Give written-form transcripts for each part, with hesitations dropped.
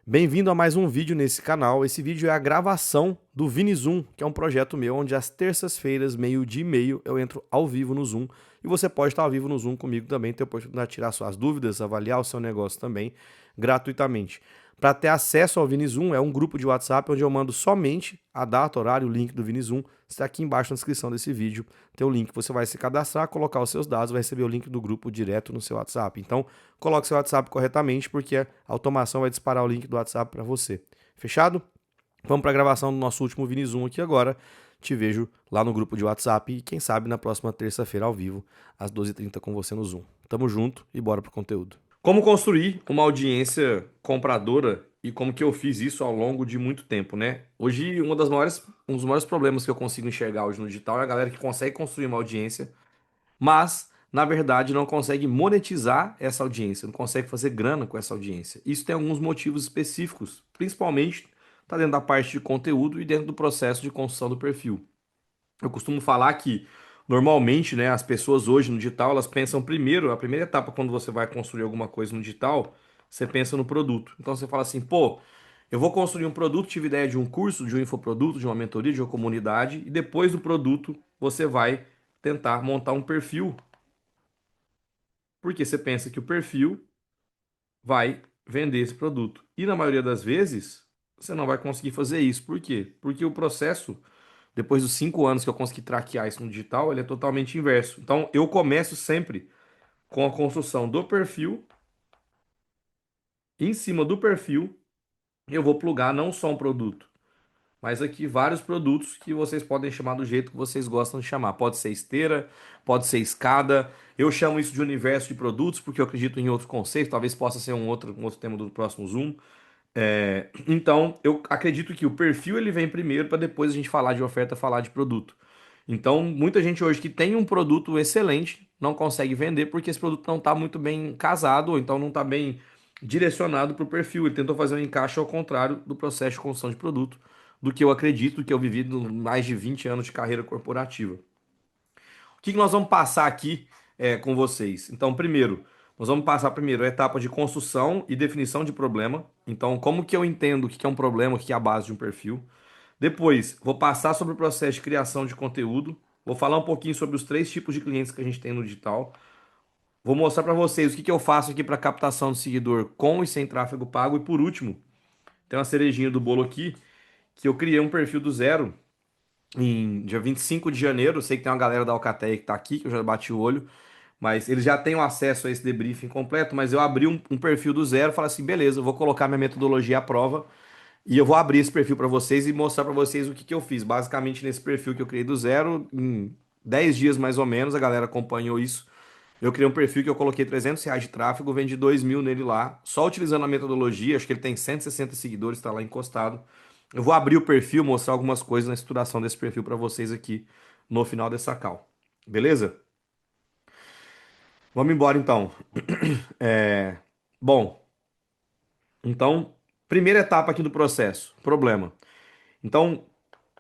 Bem-vindo a mais um vídeo nesse canal. Esse vídeo é a gravação do ViniZoom, que é um projeto meu onde às terças-feiras, meio-dia e meio, eu entro ao vivo no Zoom. E você pode estar ao vivo no Zoom comigo também, ter a oportunidade de tirar suas dúvidas, avaliar o seu negócio também, gratuitamente. Para ter acesso ao ViniZoom, é um grupo de WhatsApp onde eu mando somente a data, horário, o link do ViniZoom. Está aqui embaixo na descrição desse vídeo. Tem o link, você vai se cadastrar, colocar os seus dados, vai receber o link do grupo direto no seu WhatsApp. Então, coloque seu WhatsApp corretamente, porque a automação vai disparar o link do WhatsApp para você. Fechado? Vamos para a gravação do nosso último ViniZoom aqui agora. Te vejo lá no grupo de WhatsApp e quem sabe na próxima terça-feira ao vivo, às 12h30 com você no Zoom. Tamo junto e bora pro conteúdo. Como construir uma audiência compradora e como que eu fiz isso ao longo de muito tempo, né? Hoje, um dos maiores problemas que eu consigo enxergar hoje no digital é a galera que consegue construir uma audiência, mas na verdade não consegue monetizar essa audiência, não consegue fazer grana com essa audiência. Isso tem alguns motivos específicos, principalmente está dentro da parte de conteúdo e dentro do processo de construção do perfil. Eu costumo falar que normalmente, né, as pessoas hoje no digital, elas pensam primeiro, a primeira etapa quando você vai construir alguma coisa no digital, você pensa no produto. Então você fala assim, pô, eu vou construir um produto, tive ideia de um curso, de um infoproduto, de uma mentoria, de uma comunidade, e depois do produto você vai tentar montar um perfil, porque você pensa que o perfil vai vender esse produto. E na maioria das vezes, você não vai conseguir fazer isso. Por quê? Porque o processo, depois dos 5 anos que eu consegui traquear isso no digital, ele é totalmente inverso. Então, eu começo sempre com a construção do perfil. Em cima do perfil, eu vou plugar não só um produto, mas aqui vários produtos que vocês podem chamar do jeito que vocês gostam de chamar. Pode ser esteira, pode ser escada. Eu chamo isso de universo de produtos porque eu acredito em outro conceito. Talvez possa ser um outro tema do próximo Zoom. Então, eu acredito que o perfil ele vem primeiro para depois a gente falar de oferta, falar de produto. Então, muita gente hoje que tem um produto excelente não consegue vender porque esse produto não está muito bem casado, ou então não está bem direcionado para o perfil. Ele tentou fazer um encaixe ao contrário do processo de construção de produto, do que eu acredito, do que eu vivi mais de 20 anos de carreira corporativa. O que que nós vamos passar aqui com vocês? Então, primeiro, nós vamos passar primeiro a etapa de construção e definição de problema. Então, como que eu entendo o que que é um problema, o que que é a base de um perfil. Depois, vou passar sobre o processo de criação de conteúdo. Vou falar um pouquinho sobre os 3 tipos de clientes que a gente tem no digital. Vou mostrar para vocês o que que eu faço aqui para captação de seguidor com e sem tráfego pago. E por último, tem uma cerejinha do bolo aqui, que eu criei um perfil do zero em dia 25 de janeiro. Eu sei que tem uma galera da Alcateia que tá aqui, que eu já bati o olho, mas eles já têm o acesso a esse debriefing completo. Mas eu abri um perfil do zero e falei assim: beleza, eu vou colocar minha metodologia à prova e eu vou abrir esse perfil para vocês e mostrar para vocês o que que eu fiz. Basicamente, nesse perfil que eu criei do zero, em 10 dias mais ou menos, a galera acompanhou isso. Eu criei um perfil que eu coloquei R$ 300 de tráfego, vendi 2.000 nele lá, só utilizando a metodologia. Acho que ele tem 160 seguidores, está lá encostado. Eu vou abrir o perfil, mostrar algumas coisas na estruturação desse perfil para vocês aqui no final dessa call. Beleza? Vamos embora então. Bom, então, primeira etapa aqui do processo, problema. Então,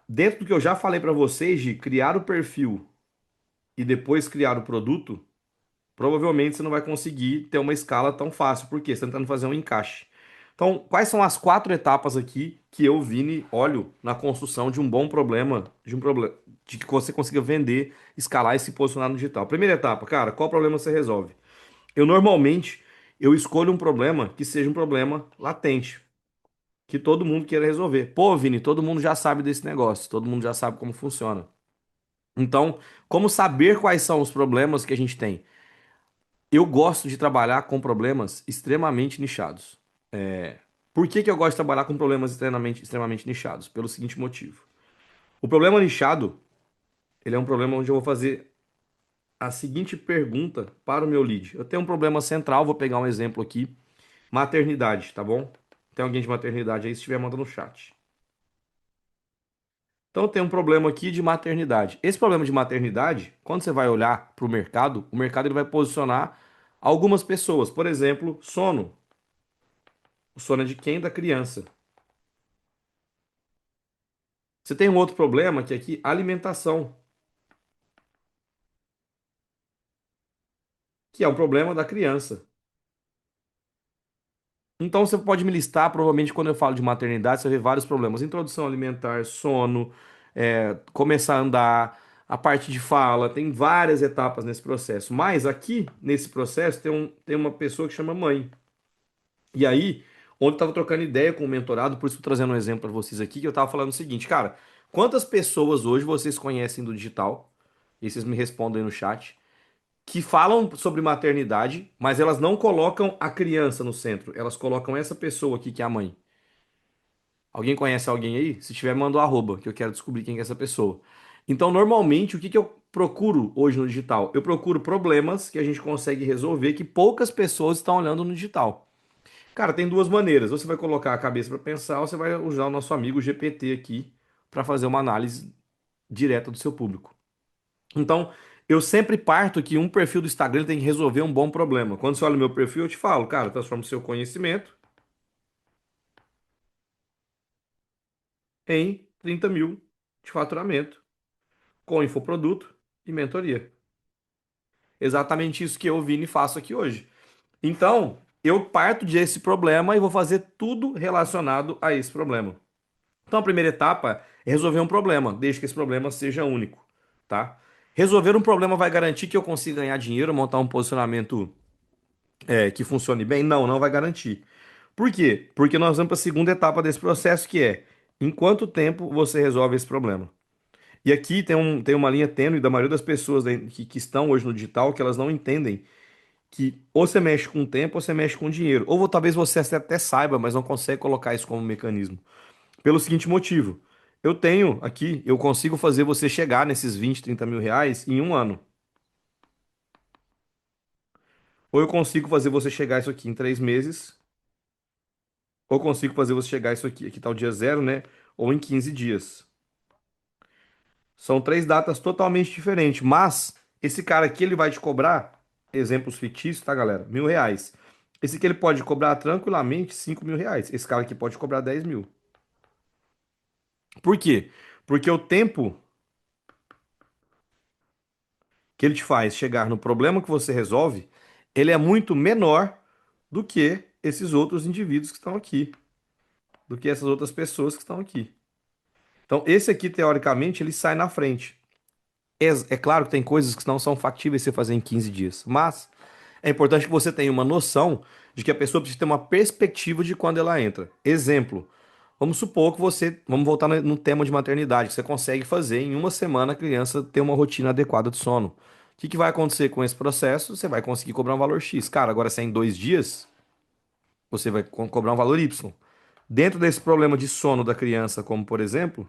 dentro do que eu já falei para vocês de criar o perfil e depois criar o produto, provavelmente você não vai conseguir ter uma escala tão fácil, porque você está tentando fazer um encaixe. Então, quais são as 4 etapas aqui que eu, Vini, olho na construção de um bom problema, de que você consiga vender, escalar e se posicionar no digital? Primeira etapa, cara, qual problema você resolve? Eu normalmente eu escolho um problema que seja um problema latente, que todo mundo queira resolver. Pô, Vini, todo mundo já sabe desse negócio, todo mundo já sabe como funciona. Então, como saber quais são os problemas que a gente tem? Eu gosto de trabalhar com problemas extremamente nichados. Por que que eu gosto de trabalhar com problemas extremamente nichados? Pelo seguinte motivo. O problema nichado, ele é um problema onde eu vou fazer a seguinte pergunta para o meu lead. Eu tenho um problema central, vou pegar um exemplo aqui. Maternidade, tá bom? Tem alguém de maternidade aí? Se tiver, manda no chat. Então, tem um problema aqui de maternidade. Esse problema de maternidade, quando você vai olhar para o mercado ele vai posicionar algumas pessoas. Por exemplo, sono. O sono é de quem? Da criança. Você tem um outro problema que é aqui, alimentação, que é um problema da criança. Então você pode me listar, provavelmente quando eu falo de maternidade, você vê vários problemas. Introdução alimentar, sono, começar a andar, a parte de fala, tem várias etapas nesse processo. Mas aqui, nesse processo, tem uma pessoa que chama mãe. E aí, ontem eu estava trocando ideia com o mentorado, por isso estou trazendo um exemplo para vocês aqui, que eu estava falando o seguinte, cara, quantas pessoas hoje vocês conhecem do digital, e vocês me respondem aí no chat, que falam sobre maternidade, mas elas não colocam a criança no centro, elas colocam essa pessoa aqui, que é a mãe. Alguém conhece alguém aí? Se tiver, manda o arroba, que eu quero descobrir quem é essa pessoa. Então, normalmente, o que que eu procuro hoje no digital? Eu procuro problemas que a gente consegue resolver que poucas pessoas estão olhando no digital. Cara, tem duas maneiras. Ou você vai colocar a cabeça para pensar, ou você vai usar o nosso amigo GPT aqui para fazer uma análise direta do seu público. Então, eu sempre parto que um perfil do Instagram tem que resolver um bom problema. Quando você olha o meu perfil, eu te falo, cara, transforma o seu conhecimento em 30 mil de faturamento com infoproduto e mentoria. Exatamente isso que eu, Vini, faço aqui hoje. Então, eu parto desse problema e vou fazer tudo relacionado a esse problema. Então, a primeira etapa é resolver um problema, desde que esse problema seja único, tá? Resolver um problema vai garantir que eu consiga ganhar dinheiro, montar um posicionamento que funcione bem? Não, não vai garantir. Por quê? Porque nós vamos para a segunda etapa desse processo, que é em quanto tempo você resolve esse problema. E aqui tem uma linha tênue da maioria das pessoas que estão hoje no digital que elas não entendem que ou você mexe com o tempo ou você mexe com o dinheiro. Ou talvez você até saiba, mas não consegue colocar isso como mecanismo. Pelo seguinte motivo. Eu consigo fazer você chegar nesses 20, 30 mil reais em um ano. Ou eu consigo fazer você chegar isso aqui em 3 meses, ou eu consigo fazer você chegar isso aqui tá o dia zero, né? Ou em 15 dias. São três datas totalmente diferentes, mas esse cara aqui ele vai te cobrar, exemplos fictícios, tá, galera? 1.000 reais. Esse aqui ele pode cobrar tranquilamente 5.000 reais. Esse cara aqui pode cobrar 10 mil. Por quê? Porque o tempo que ele te faz chegar no problema que você resolve, ele é muito menor do que esses outros indivíduos que estão aqui, do que essas outras pessoas que estão aqui. Então, esse aqui, teoricamente, ele sai na frente. É claro que tem coisas que não são factíveis você fazer em 15 dias, mas é importante que você tenha uma noção de que a pessoa precisa ter uma perspectiva de quando ela entra. Exemplo, vamos supor que vamos voltar no tema de maternidade, que você consegue fazer em uma semana a criança ter uma rotina adequada de sono. O que que vai acontecer com esse processo? Você vai conseguir cobrar um valor X. Cara, agora se é em 2 dias, você vai cobrar um valor Y. Dentro desse problema de sono da criança, como por exemplo,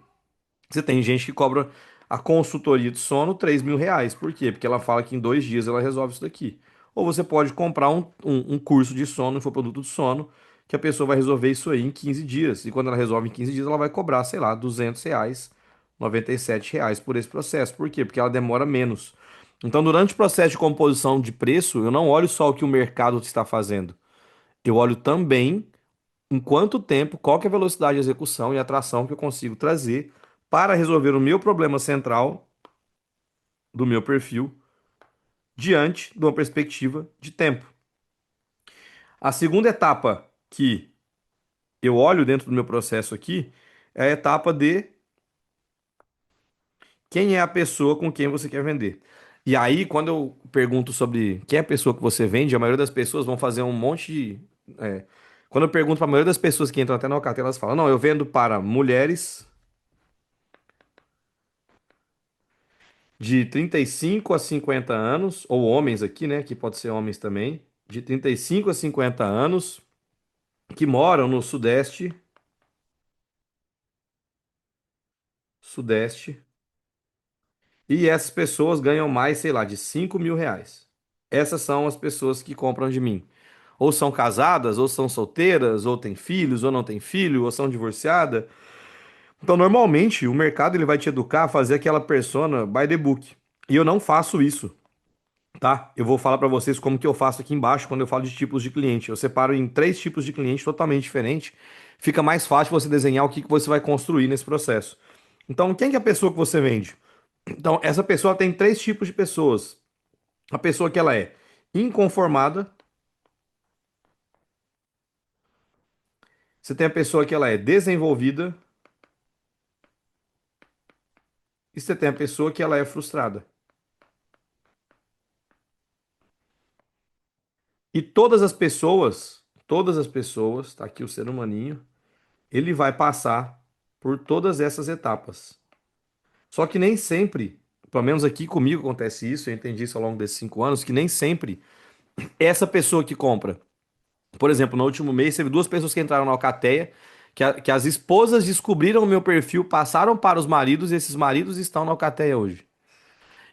você tem gente que cobra a consultoria de sono 3.000 reais. Por quê? Porque ela fala que em 2 dias ela resolve isso daqui. Ou você pode comprar um curso de sono, infoproduto de sono, que a pessoa vai resolver isso aí em 15 dias. E quando ela resolve em 15 dias, ela vai cobrar, sei lá, 200 reais, 97 reais por esse processo. Por quê? Porque ela demora menos. Então, durante o processo de composição de preço, eu não olho só o que o mercado está fazendo. Eu olho também em quanto tempo, qual que é a velocidade de execução e atração que eu consigo trazer para resolver o meu problema central do meu perfil diante de uma perspectiva de tempo. A segunda etapa que eu olho dentro do meu processo aqui é a etapa de quem é a pessoa com quem você quer vender. E aí, quando eu pergunto sobre quem é a pessoa que você vende, a maioria das pessoas vão fazer um monte de. Quando eu pergunto para a maioria das pessoas que entram até na Alcatel, elas falam: não, eu vendo para mulheres de 35 a 50 anos, ou homens aqui, né? Que pode ser homens também, de 35 a 50 anos, que moram no Sudeste, e essas pessoas ganham mais, sei lá, de 5.000 reais. Essas são as pessoas que compram de mim. Ou são casadas, ou são solteiras, ou têm filhos, ou não têm filho, ou são divorciadas. Então, normalmente, o mercado ele vai te educar a fazer aquela persona by the book. E eu não faço isso. Tá? Eu vou falar para vocês como que eu faço aqui embaixo quando eu falo de tipos de cliente. Eu separo em três tipos de cliente totalmente diferentes. Fica mais fácil você desenhar o que que você vai construir nesse processo. Então, quem que é a pessoa que você vende? Então, essa pessoa tem três tipos de pessoas. A pessoa que ela é inconformada, Você tem a pessoa que ela é desenvolvida e você tem a pessoa que ela é frustrada. E todas as pessoas, tá aqui o ser humaninho, ele vai passar por todas essas etapas. Só que nem sempre, pelo menos aqui comigo acontece isso, eu entendi isso ao longo desses 5 anos, que nem sempre essa pessoa que compra. Por exemplo, no último mês teve duas pessoas que entraram na Alcateia, que as esposas descobriram o meu perfil, passaram para os maridos e esses maridos estão na Alcateia hoje.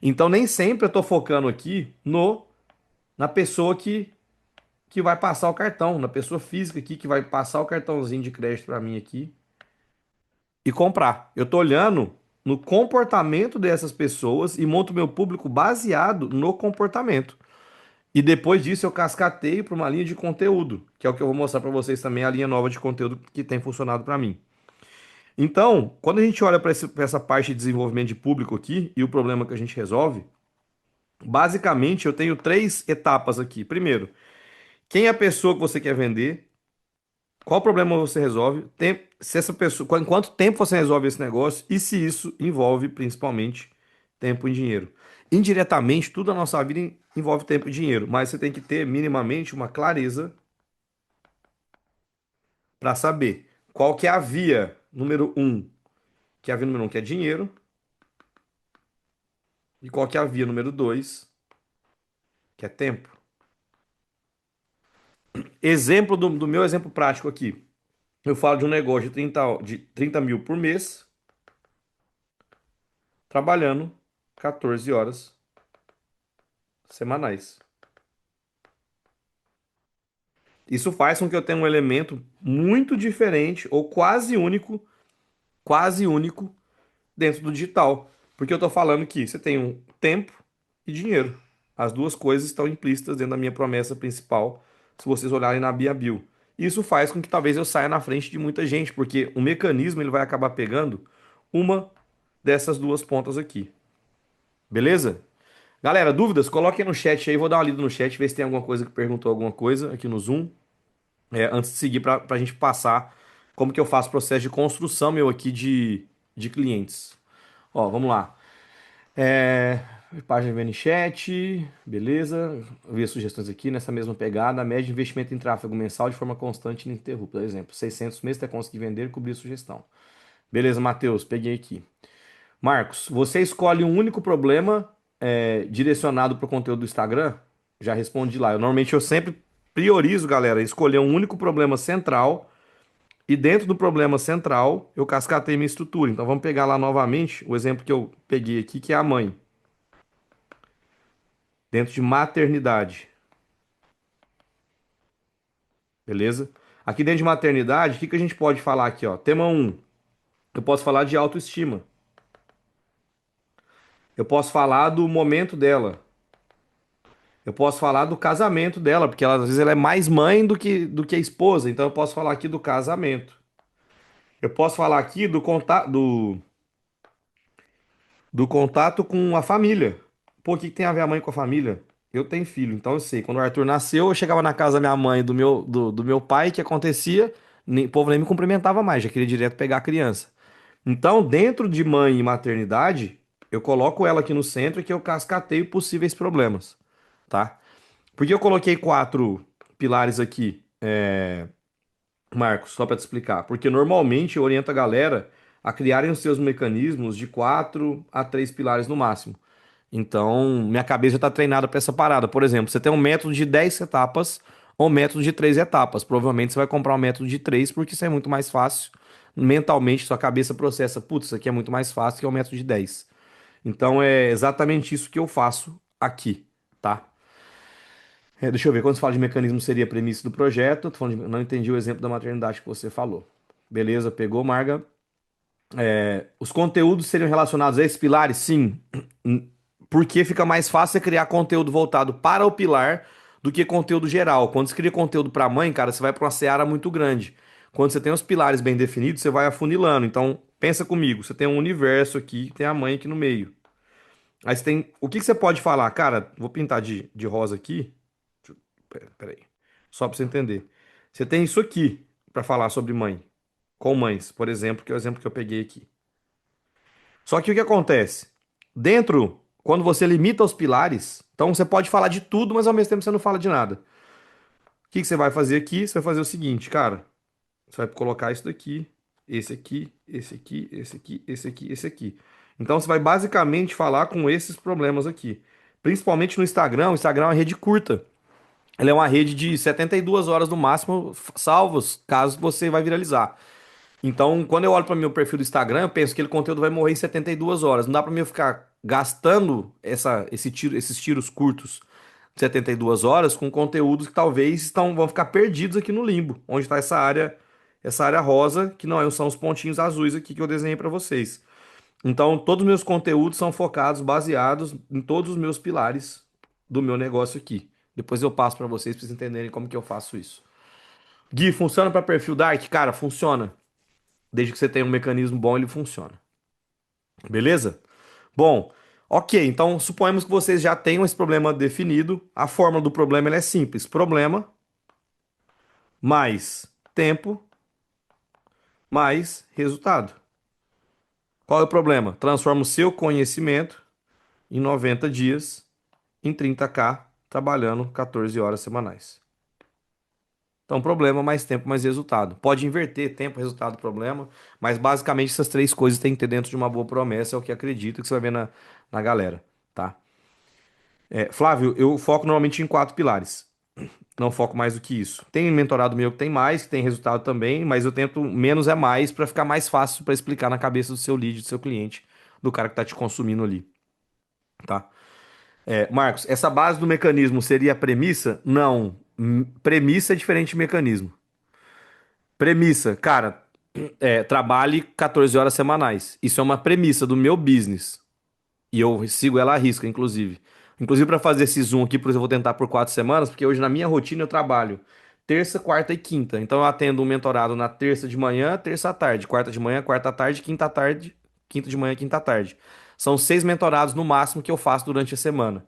Então nem sempre eu tô focando aqui no na pessoa que vai passar o cartão, na pessoa física aqui que vai passar o cartãozinho de crédito para mim aqui e comprar. Eu tô olhando no comportamento dessas pessoas e monto meu público baseado no comportamento. E depois disso eu cascateio para uma linha de conteúdo, que é o que eu vou mostrar para vocês também, a linha nova de conteúdo que tem funcionado para mim. Então, quando a gente olha para essa parte de desenvolvimento de público aqui e o problema que a gente resolve, basicamente eu tenho três etapas aqui. Primeiro, quem é a pessoa que você quer vender? Qual problema você resolve? Se essa pessoa, em quanto tempo você resolve esse negócio? E se isso envolve principalmente tempo e dinheiro? Indiretamente, tudo na nossa vida envolve tempo e dinheiro, mas você tem que ter minimamente uma clareza para saber qual que é a via número um, que é a via número um, que é dinheiro, e qual que é a via número dois, que é tempo. Exemplo do meu exemplo prático aqui. Eu falo de um negócio de 30 mil por mês, trabalhando 14 horas semanais. Isso faz com que eu tenha um elemento muito diferente ou quase único dentro do digital. Porque eu estou falando que você tem um tempo e dinheiro. As duas coisas estão implícitas dentro da minha promessa principal, se vocês olharem na Bia Bill. Isso faz com que talvez eu saia na frente de muita gente, porque o mecanismo ele vai acabar pegando uma dessas duas pontas aqui. Beleza? Galera, dúvidas? Coloquem no chat aí, vou dar uma lida no chat, ver se tem alguma coisa que perguntou alguma coisa aqui no Zoom. Antes de seguir para a gente passar como que eu faço o processo de construção meu aqui de clientes. Ó, vamos lá. É, Página vendo chat, beleza. Eu vi as sugestões aqui nessa mesma pegada. A média de investimento em tráfego mensal de forma constante e ininterrupta. Por exemplo, 600 meses até conseguir vender e cobrir a sugestão. Beleza, Matheus, peguei aqui. Marcos, você escolhe um único problema direcionado para o conteúdo do Instagram? Já respondi lá. Normalmente eu sempre priorizo, galera, escolher um único problema central e dentro do problema central eu cascatei minha estrutura. Então vamos pegar lá novamente o exemplo que eu peguei aqui, que é a mãe, dentro de maternidade, beleza? Aqui dentro de maternidade, o que que a gente pode falar aqui, ó? Tema um, eu posso falar de autoestima. Eu posso falar do momento dela. Eu posso falar do casamento dela, porque às vezes ela é mais mãe do que a esposa, então eu posso falar aqui do casamento. Eu posso falar aqui do contato com a família. Pô, o que que tem a ver a mãe com a família? Eu tenho filho, então eu sei. Quando o Arthur nasceu, eu chegava na casa da minha mãe, e do meu pai, o que acontecia? O povo nem me cumprimentava mais, já queria direto pegar a criança. Então, dentro de mãe e maternidade, eu coloco ela aqui no centro e que eu cascateio possíveis problemas, tá? Por que eu coloquei quatro pilares aqui, Marcos, só para te explicar? Porque normalmente eu oriento a galera a criarem os seus mecanismos de quatro a três pilares no máximo. Então, minha cabeça já está treinada para essa parada. Por exemplo, você tem um método de 10 etapas ou um método de 3 etapas. Provavelmente você vai comprar um método de 3 porque isso é muito mais fácil. Mentalmente, sua cabeça processa, putz, isso aqui é muito mais fácil que o método de 10. Então, é exatamente isso que eu faço aqui, tá? Deixa eu ver, quando você fala de mecanismo, seria a premissa do projeto. Não entendi o exemplo da maternidade que você falou. Beleza, pegou, Marga? Os conteúdos seriam relacionados a esses pilares? Sim. Porque fica mais fácil você criar conteúdo voltado para o pilar do que conteúdo geral. Quando você cria conteúdo para mãe, cara, você vai para uma seara muito grande. Quando você tem os pilares bem definidos, você vai afunilando. Então, pensa comigo, você tem um universo aqui, tem a mãe aqui no meio. Aí você tem. O que que você pode falar? Cara, vou pintar de rosa aqui. Peraí. Só para você entender. Você tem isso aqui. para falar sobre mãe, com mães, por exemplo, que é o exemplo que eu peguei aqui. Só que o que acontece? Dentro, quando você limita os pilares, então você pode falar de tudo, mas ao mesmo tempo você não fala de nada. O que que você vai fazer aqui? Você vai fazer o seguinte, cara. Você vai colocar isso daqui, esse aqui, esse aqui, esse aqui, esse aqui, esse aqui. Então você vai basicamente falar com esses problemas aqui. Principalmente no Instagram, o Instagram é uma rede curta. Ela é uma rede de 72 horas no máximo, salvos, caso você vai viralizar. Então, quando eu olho para o meu perfil do Instagram, eu penso que aquele conteúdo vai morrer em 72 horas. Não dá para mim ficar gastando esses tiros curtos de 72 horas com conteúdos que talvez vão ficar perdidos aqui no limbo, onde está essa área rosa, que não são os pontinhos azuis aqui que eu desenhei para vocês. Então, todos os meus conteúdos são focados, baseados em todos os meus pilares do meu negócio aqui. Depois eu passo para vocês entenderem como que eu faço isso. Gui, funciona para perfil Dark? Cara, funciona. Desde que você tenha um mecanismo bom, ele funciona. Beleza? Bom, ok. Então, suponhamos que vocês já tenham esse problema definido. A fórmula do problema ela é simples: problema mais tempo mais resultado. Qual é o problema? Transforma o seu conhecimento em 90 dias, em 30K, trabalhando 14 horas semanais. Então, problema mais tempo mais resultado. Pode inverter tempo, resultado, problema, mas basicamente essas três coisas tem que ter dentro de uma boa promessa, é o que acredito que você vai ver na galera, tá? Flávio, eu foco normalmente em quatro pilares. Não foco mais do que isso. Tem mentorado meu que tem mais, que tem resultado também, mas eu tento menos é mais para ficar mais fácil para explicar na cabeça do seu lead, do seu cliente, do cara que tá te consumindo ali, tá? Marcos, essa base do mecanismo seria a premissa? Não. Premissa é diferente de mecanismo. Premissa, cara, trabalhe 14 horas semanais. Isso é uma premissa do meu business. E eu sigo ela à risca, inclusive. Inclusive, para fazer esse zoom aqui, por exemplo, eu vou tentar por 4 semanas, porque hoje na minha rotina eu trabalho terça, quarta e quinta. Então eu atendo um mentorado na terça de manhã, terça à tarde, quarta de manhã, quarta à tarde, quinta de manhã, quinta à tarde. São 6 mentorados no máximo que eu faço durante a semana.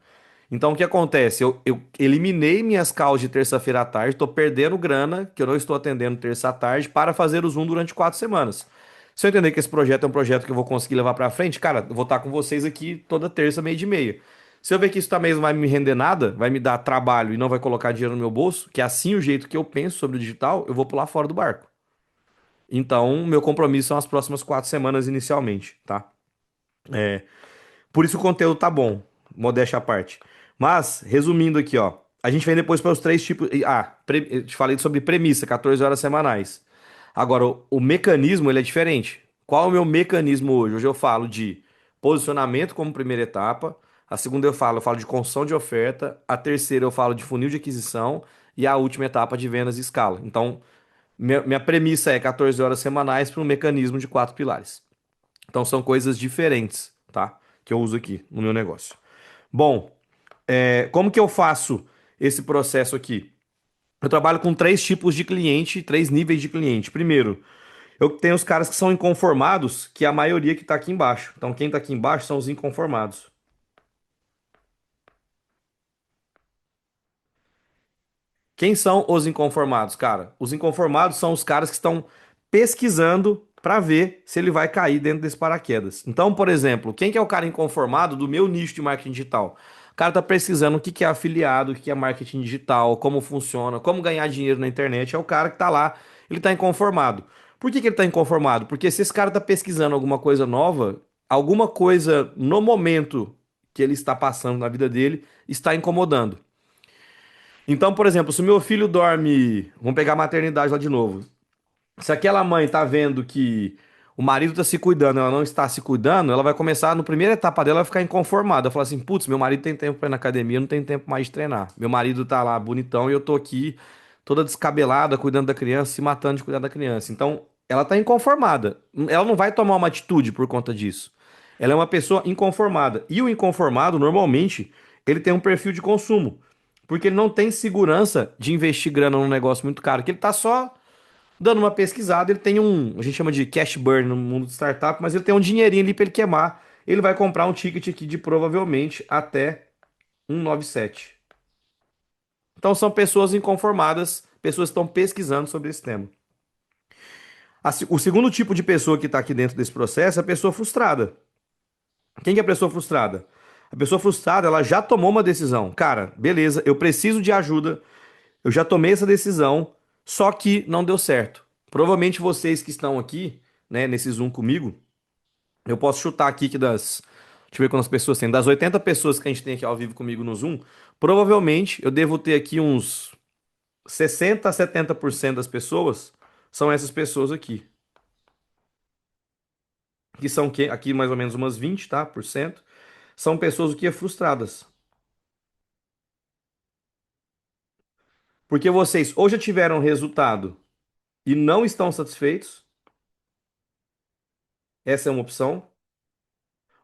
Então o que acontece? Eu eliminei minhas calls de terça-feira à tarde, estou perdendo grana, que eu não estou atendendo terça à tarde, para fazer o Zoom durante 4 semanas. Se eu entender que esse projeto é um projeto que eu vou conseguir levar para frente, cara, eu vou estar com vocês aqui toda terça, meio de meia. Se eu ver que isso também não vai me render nada, vai me dar trabalho e não vai colocar dinheiro no meu bolso, que é assim o jeito que eu penso sobre o digital, eu vou pular fora do barco. Então, meu compromisso são as próximas 4 semanas inicialmente, tá? Por isso o conteúdo tá bom, modéstia à parte. Mas, resumindo aqui, ó, a gente vem depois para os três tipos. Eu te falei sobre premissa, 14 horas semanais. Agora, o mecanismo, ele é diferente. Qual é o meu mecanismo hoje? Hoje eu falo de posicionamento como primeira etapa. A segunda eu falo de construção de oferta. A terceira eu falo de funil de aquisição. E a última etapa de vendas e escala. Então, minha premissa é 14 horas semanais para um mecanismo de 4 pilares. Então são coisas diferentes, tá? Que eu uso aqui no meu negócio. Bom, como que eu faço esse processo aqui? Eu trabalho com três tipos de cliente, três níveis de cliente. Primeiro, eu tenho os caras que são inconformados, que é a maioria que está aqui embaixo. Então, quem está aqui embaixo são os inconformados. Quem são os inconformados, cara? Os inconformados são os caras que estão pesquisando para ver se ele vai cair dentro desse paraquedas. Então, por exemplo, quem que é o cara inconformado do meu nicho de marketing digital? O cara tá pesquisando o que que é afiliado, o que que é marketing digital, como funciona, como ganhar dinheiro na internet. É o cara que tá lá, ele tá inconformado. Por que que ele tá inconformado? Porque se esse cara tá pesquisando alguma coisa nova, alguma coisa no momento que ele está passando na vida dele está incomodando. Então, por exemplo, se o meu filho dorme, vamos pegar a maternidade lá de novo. Se aquela mãe tá vendo que o marido tá se cuidando, ela não está se cuidando, ela vai começar, no primeira etapa dela, vai ficar inconformada. Ela fala assim: putz, meu marido tem tempo pra ir na academia, eu não tenho tempo mais de treinar. Meu marido tá lá bonitão e eu tô aqui toda descabelada, cuidando da criança, se matando de cuidar da criança. Então, ela tá inconformada. Ela não vai tomar uma atitude por conta disso. Ela é uma pessoa inconformada. E o inconformado, normalmente, ele tem um perfil de consumo. Porque ele não tem segurança de investir grana num negócio muito caro, que ele tá só dando uma pesquisada, ele tem a gente chama de cash burn no mundo de startup, mas ele tem um dinheirinho ali para ele queimar. Ele vai comprar um ticket aqui de provavelmente até 197. Então são pessoas inconformadas, pessoas que estão pesquisando sobre esse tema. O segundo tipo de pessoa que está aqui dentro desse processo é a pessoa frustrada. Quem que é a pessoa frustrada? A pessoa frustrada, ela já tomou uma decisão. Cara, beleza, eu preciso de ajuda, eu já tomei essa decisão, só que não deu certo. Provavelmente vocês que estão aqui, né, nesse Zoom comigo, eu posso chutar aqui que deixa eu ver quantas pessoas tem. Das 80 pessoas que a gente tem aqui ao vivo comigo no Zoom, provavelmente eu devo ter aqui uns 60 a 70% das pessoas são essas pessoas aqui. Que são aqui mais ou menos umas 20, tá? Por cento. São pessoas o que frustradas. Porque vocês ou já tiveram resultado e não estão satisfeitos, essa é uma opção,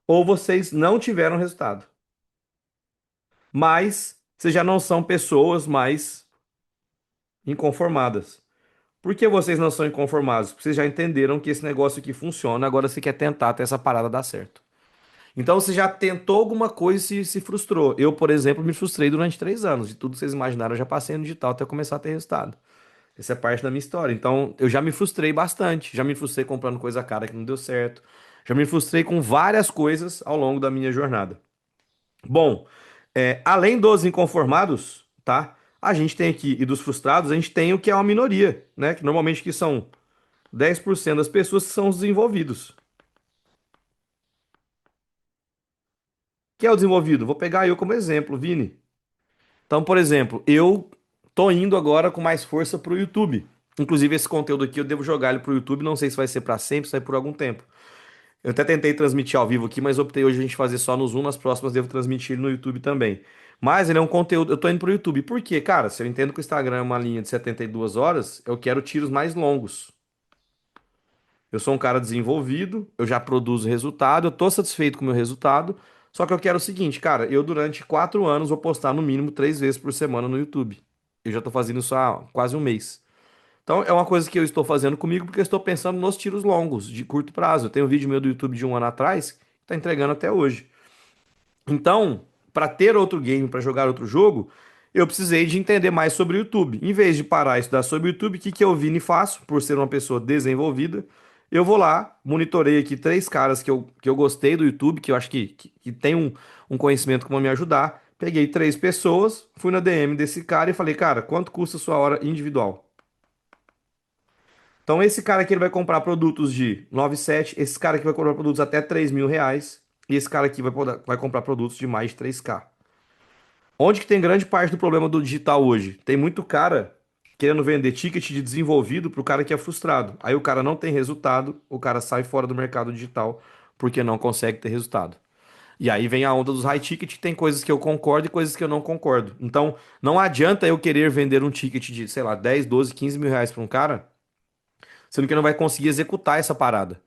ou vocês não tiveram resultado. Mas vocês já não são pessoas mais inconformadas. Por que vocês não são inconformados? Porque vocês já entenderam que esse negócio aqui funciona, agora você quer tentar até essa parada dar certo. Então você já tentou alguma coisa e se frustrou. Eu, por exemplo, me frustrei durante 3 anos. De tudo que vocês imaginaram, eu já passei no digital até começar a ter resultado. Essa é parte da minha história. Então eu já me frustrei bastante. Já me frustrei comprando coisa cara que não deu certo. Já me frustrei com várias coisas ao longo da minha jornada. Bom, além dos inconformados, tá? A gente tem aqui, e dos frustrados, a gente tem o que é uma minoria, né? Que normalmente que são 10% das pessoas que são os desenvolvidos. Que é o desenvolvido? Vou pegar eu como exemplo, Vini. Então, por exemplo, eu tô indo agora com mais força pro YouTube. Inclusive, esse conteúdo aqui eu devo jogar ele pro YouTube. Não sei se vai ser para sempre, se vai por algum tempo. Eu até tentei transmitir ao vivo aqui, mas optei hoje a gente fazer só no Zoom. Nas próximas devo transmitir ele no YouTube também. Mas ele é um conteúdo. Eu tô indo pro YouTube. Por quê? Cara, se eu entendo que o Instagram é uma linha de 72 horas, eu quero tiros mais longos. Eu sou um cara desenvolvido, eu já produzo resultado, eu tô satisfeito com o meu resultado. Só que eu quero o seguinte, cara, eu durante 4 anos vou postar no mínimo 3 vezes por semana no YouTube. Eu já tô fazendo isso há quase um mês. Então é uma coisa que eu estou fazendo comigo porque eu estou pensando nos tiros longos, de curto prazo. Eu tenho um vídeo meu do YouTube de um ano atrás que tá entregando até hoje. Então, para ter outro game, para jogar outro jogo, eu precisei de entender mais sobre o YouTube. Em vez de parar e estudar sobre o YouTube, o que que eu vim e faço, por ser uma pessoa desenvolvida, eu vou lá, monitorei aqui 3 caras que eu gostei do YouTube, que eu acho que tem um conhecimento que vão me ajudar. Peguei 3 pessoas, fui na DM desse cara e falei, cara, quanto custa a sua hora individual? Então, esse cara aqui ele vai comprar produtos de 9,7, esse cara aqui vai comprar produtos até R$ 3.000, e esse cara aqui vai comprar produtos de mais de 3K. Onde que tem grande parte do problema do digital hoje? Tem muito cara querendo vender ticket de desenvolvido para o cara que é frustrado. Aí o cara não tem resultado, o cara sai fora do mercado digital porque não consegue ter resultado. E aí vem a onda dos high ticket, tem coisas que eu concordo e coisas que eu não concordo. Então, não adianta eu querer vender um ticket de, sei lá, 10, 12, 15 mil reais para um cara, sendo que não vai conseguir executar essa parada.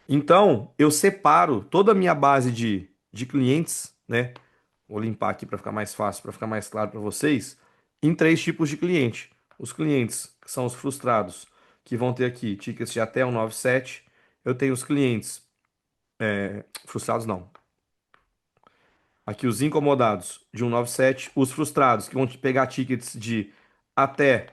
Então, eu separo toda a minha base de clientes, né? Vou limpar aqui para ficar mais fácil, para ficar mais claro para vocês, em 3 tipos de cliente. Os clientes que são os frustrados, que vão ter aqui tickets de até um 97. Eu tenho os clientes frustrados não. Aqui os incomodados de 197, os frustrados que vão pegar tickets de até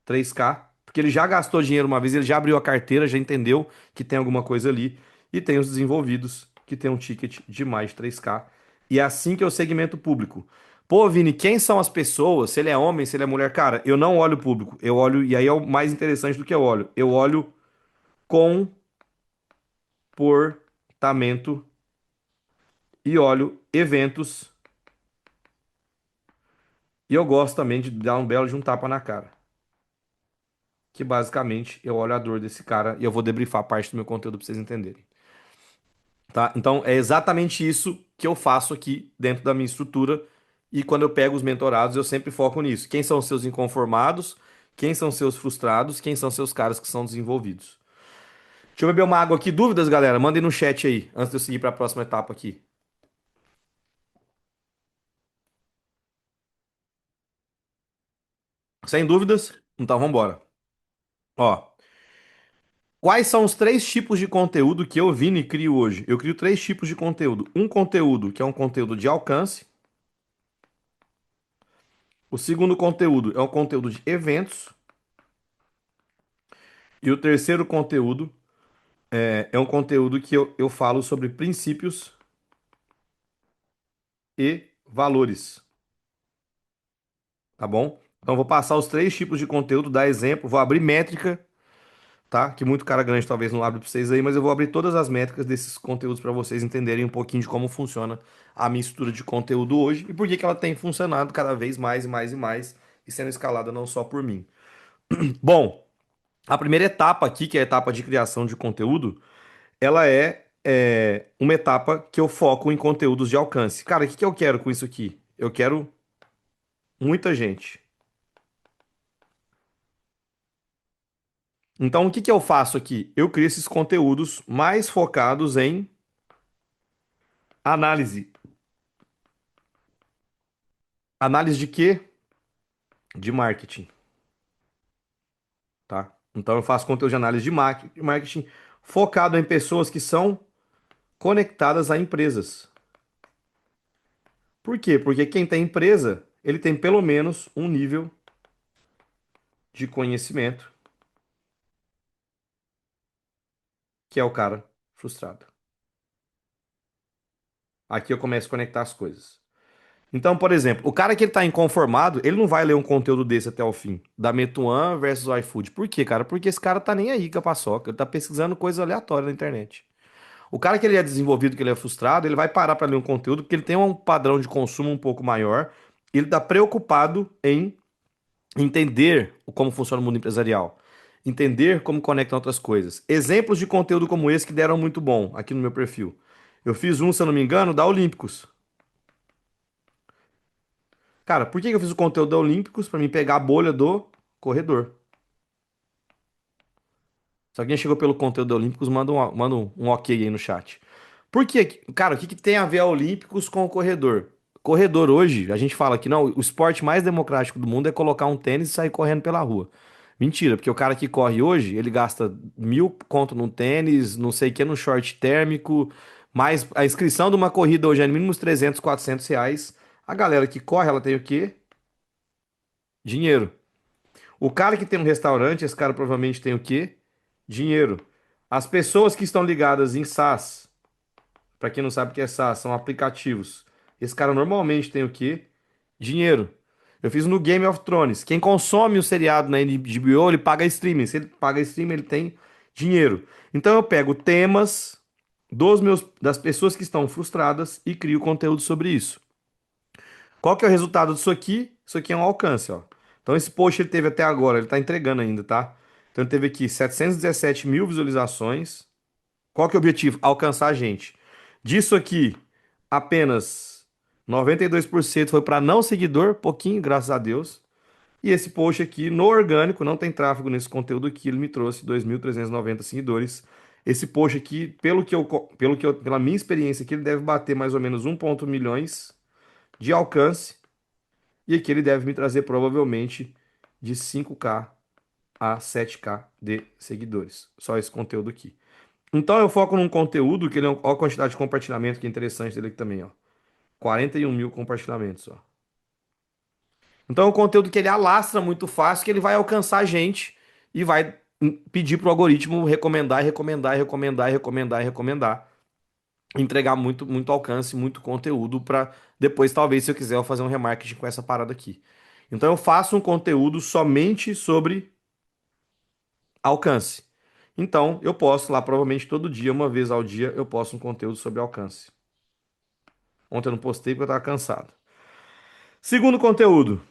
3K, porque ele já gastou dinheiro uma vez, ele já abriu a carteira, já entendeu que tem alguma coisa ali. E tem os desenvolvidos, que tem um ticket de mais de 3K. E é assim que eu segmento o público. Pô, Vini, quem são as pessoas? Se ele é homem, se ele é mulher? Cara, eu não olho o público. Eu olho, e aí é o mais interessante do que eu olho. Eu olho comportamento e olho eventos. E eu gosto também de dar um belo de um tapa na cara. Que basicamente eu olho a dor desse cara e eu vou debriefar parte do meu conteúdo pra vocês entenderem. Tá? Então é exatamente isso que eu faço aqui dentro da minha estrutura. E quando eu pego os mentorados, eu sempre foco nisso. Quem são os seus inconformados? Quem são os seus frustrados? Quem são os seus caras que são desenvolvidos? Deixa eu beber uma água aqui. Dúvidas, galera? Mandem no chat aí, antes de eu seguir para a próxima etapa aqui. Sem dúvidas? Então vamos embora. Ó, quais são os 3 tipos de conteúdo que eu, Vini, crio hoje? Eu crio 3 tipos de conteúdo. Um conteúdo que é um conteúdo de alcance. O segundo conteúdo é um conteúdo de eventos. E o terceiro conteúdo é um conteúdo que eu falo sobre princípios e valores, tá bom? Então, eu vou passar os três tipos de conteúdo, dar exemplo, vou abrir métrica, tá? Que muito cara grande talvez não abre para vocês aí, mas eu vou abrir todas as métricas desses conteúdos para vocês entenderem um pouquinho de como funciona a minha estrutura de conteúdo hoje e por que que ela tem funcionado cada vez mais e mais e mais e sendo escalada não só por mim. Bom, a primeira etapa aqui, que é a etapa de criação de conteúdo, ela é uma etapa que eu foco em conteúdos de alcance. Cara, o que que eu quero com isso aqui? Eu quero muita gente. Então, o que que eu faço aqui? Eu crio esses conteúdos mais focados em análise. Análise de quê? De marketing, tá? Então, eu faço conteúdo de análise de marketing focado em pessoas que são conectadas a empresas. Por quê? Porque quem tem empresa, ele tem pelo menos um nível de conhecimento, que é o cara frustrado. Aqui eu começo a conectar as coisas. Então, por exemplo, o cara que ele tá inconformado, ele não vai ler um conteúdo desse até o fim. Da Meituan versus o iFood. Por quê, cara? Porque esse cara tá nem aí com a paçoca. Ele tá pesquisando coisa aleatória na internet. O cara que ele é desenvolvido, que ele é frustrado, ele vai parar para ler um conteúdo porque ele tem um padrão de consumo um pouco maior. Ele tá preocupado em entender como funciona o mundo empresarial. Entender como conectam outras coisas. Exemplos de conteúdo como esse que deram muito bom aqui no meu perfil. Eu fiz um, se eu não me engano, da Olímpicos. Cara, por que que eu fiz o conteúdo da Olímpicos? Pra mim pegar a bolha do corredor. Se alguém chegou pelo conteúdo da Olímpicos, manda um ok aí no chat. Por quê? Cara, o que que tem a ver a Olímpicos com o corredor? Corredor hoje, a gente fala que não, o esporte mais democrático do mundo é colocar um tênis e sair correndo pela rua. Mentira, porque o cara que corre hoje, ele gasta 1.000 conto num tênis, não sei o que, num short térmico, mas a inscrição de uma corrida hoje é no mínimo uns 300, R$ 400. A galera que corre, ela tem o quê? Dinheiro. O cara que tem um restaurante, esse cara provavelmente tem o quê? Dinheiro. As pessoas que estão ligadas em SaaS, para quem não sabe o que é SaaS, são aplicativos. Esse cara normalmente tem o quê? Dinheiro. Eu fiz no Game of Thrones. Quem consome o seriado na HBO, ele paga streaming. Se ele paga streaming, ele tem dinheiro. Então eu pego temas das pessoas que estão frustradas e crio conteúdo sobre isso. Qual que é o resultado disso aqui? Isso aqui é um alcance, ó. Então esse post ele teve até agora, ele tá entregando ainda, tá? Então ele teve aqui 717 mil visualizações. Qual que é o objetivo? Alcançar a gente. Disso aqui, apenas 92% foi para não seguidor, pouquinho, graças a Deus. E esse post aqui, no orgânico, não tem tráfego nesse conteúdo aqui, ele me trouxe 2.390 seguidores. Esse post aqui, pela minha experiência aqui, ele deve bater mais ou menos 1 milhões de alcance. E aqui ele deve me trazer provavelmente de 5K a 7K de seguidores. Só esse conteúdo aqui. Então eu foco num conteúdo que ele é, ó, a quantidade de compartilhamento que é interessante dele aqui também, ó. 41 mil compartilhamentos, ó. Então é um conteúdo que ele alastra muito fácil, que ele vai alcançar a gente e vai pedir pro algoritmo recomendar, e recomendar, e recomendar, e recomendar, e recomendar. Entregar muito, muito alcance, muito conteúdo para depois, talvez, se eu quiser, eu fazer um remarketing com essa parada aqui. Então eu faço um conteúdo somente sobre alcance. Então eu posto lá, provavelmente todo dia, uma vez ao dia, eu posto um conteúdo sobre alcance. Ontem eu não postei porque eu estava cansado. Segundo conteúdo,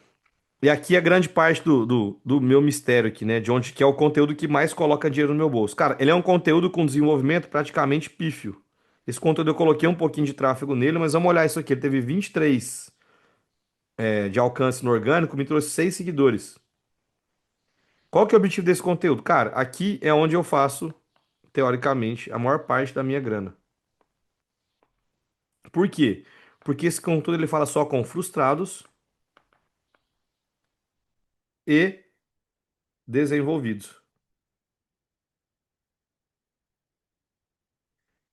e aqui é grande parte do meu mistério aqui, né? De onde que é o conteúdo que mais coloca dinheiro no meu bolso. Cara, ele é um conteúdo com desenvolvimento praticamente pífio. Esse conteúdo eu coloquei um pouquinho de tráfego nele, mas vamos olhar isso aqui. Ele teve 23 de alcance no orgânico, me trouxe 6 seguidores. Qual que é o objetivo desse conteúdo? Cara, aqui é onde eu faço, teoricamente, a maior parte da minha grana. Por quê? Porque esse conteúdo ele fala só com frustrados e desenvolvidos.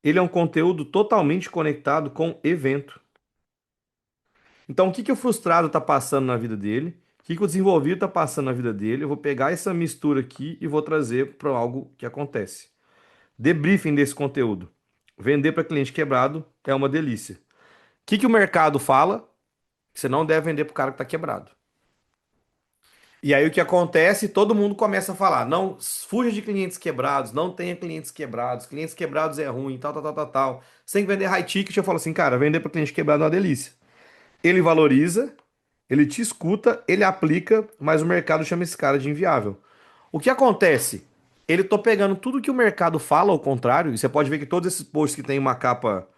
Ele é um conteúdo totalmente conectado com evento. Então, o que que o frustrado está passando na vida dele? que o desenvolvido está passando na vida dele? Eu vou pegar essa mistura aqui e vou trazer para algo que acontece. Debriefing desse conteúdo. Vender para cliente quebrado é uma delícia. O que o mercado fala? Você não deve vender para o cara que está quebrado. E aí o que acontece? Todo mundo começa a falar: não, fuja de clientes quebrados, não tenha clientes quebrados é ruim, tal, tal, tal, tal, tal. Você tem que vender high ticket. Eu falo assim, cara, vender para cliente quebrado é uma delícia. Ele valoriza, ele te escuta, ele aplica, mas o mercado chama esse cara de inviável. O que acontece? Ele tô pegando tudo que o mercado fala, ao contrário, e você pode ver que todos esses posts que tem uma capa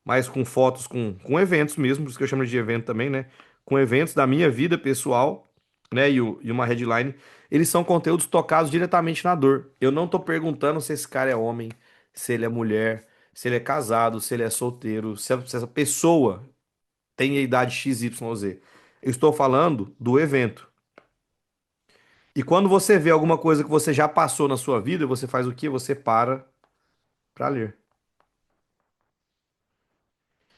mais com fotos, com eventos mesmo, por isso que eu chamo de evento também, né? Com eventos da minha vida pessoal, né? E uma headline, eles são conteúdos tocados diretamente na dor. Eu não tô perguntando se esse cara é homem, se ele é mulher, se ele é casado, se ele é solteiro, se essa pessoa tem a idade XYZ. Eu estou falando do evento. E quando você vê alguma coisa que você já passou na sua vida, você faz o quê? Você para ler.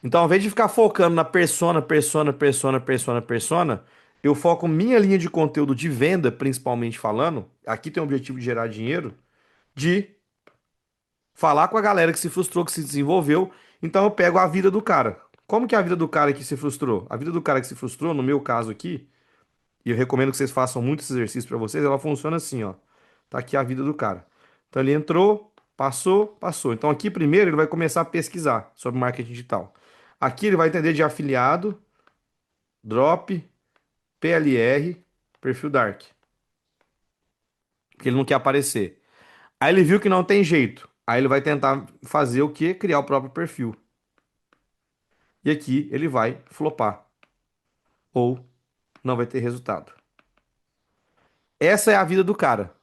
Então, ao invés de ficar focando na persona, eu foco minha linha de conteúdo de venda, principalmente falando. Aqui tem o objetivo de gerar dinheiro, de falar com a galera que se frustrou, que se desenvolveu. Então, eu pego a vida do cara. Como que é a vida do cara que se frustrou? A vida do cara que se frustrou, no meu caso aqui, e eu recomendo que vocês façam muito esse exercício para vocês, ela funciona assim, ó. Tá aqui a vida do cara. Então ele entrou, passou, passou. Então aqui primeiro ele vai começar a pesquisar sobre marketing digital. Aqui ele vai entender de afiliado, drop, PLR, perfil dark, porque ele não quer aparecer. Aí ele viu que não tem jeito. Aí ele vai tentar fazer o quê? Criar o próprio perfil. E aqui ele vai flopar ou não vai ter resultado. Essa é a vida do cara.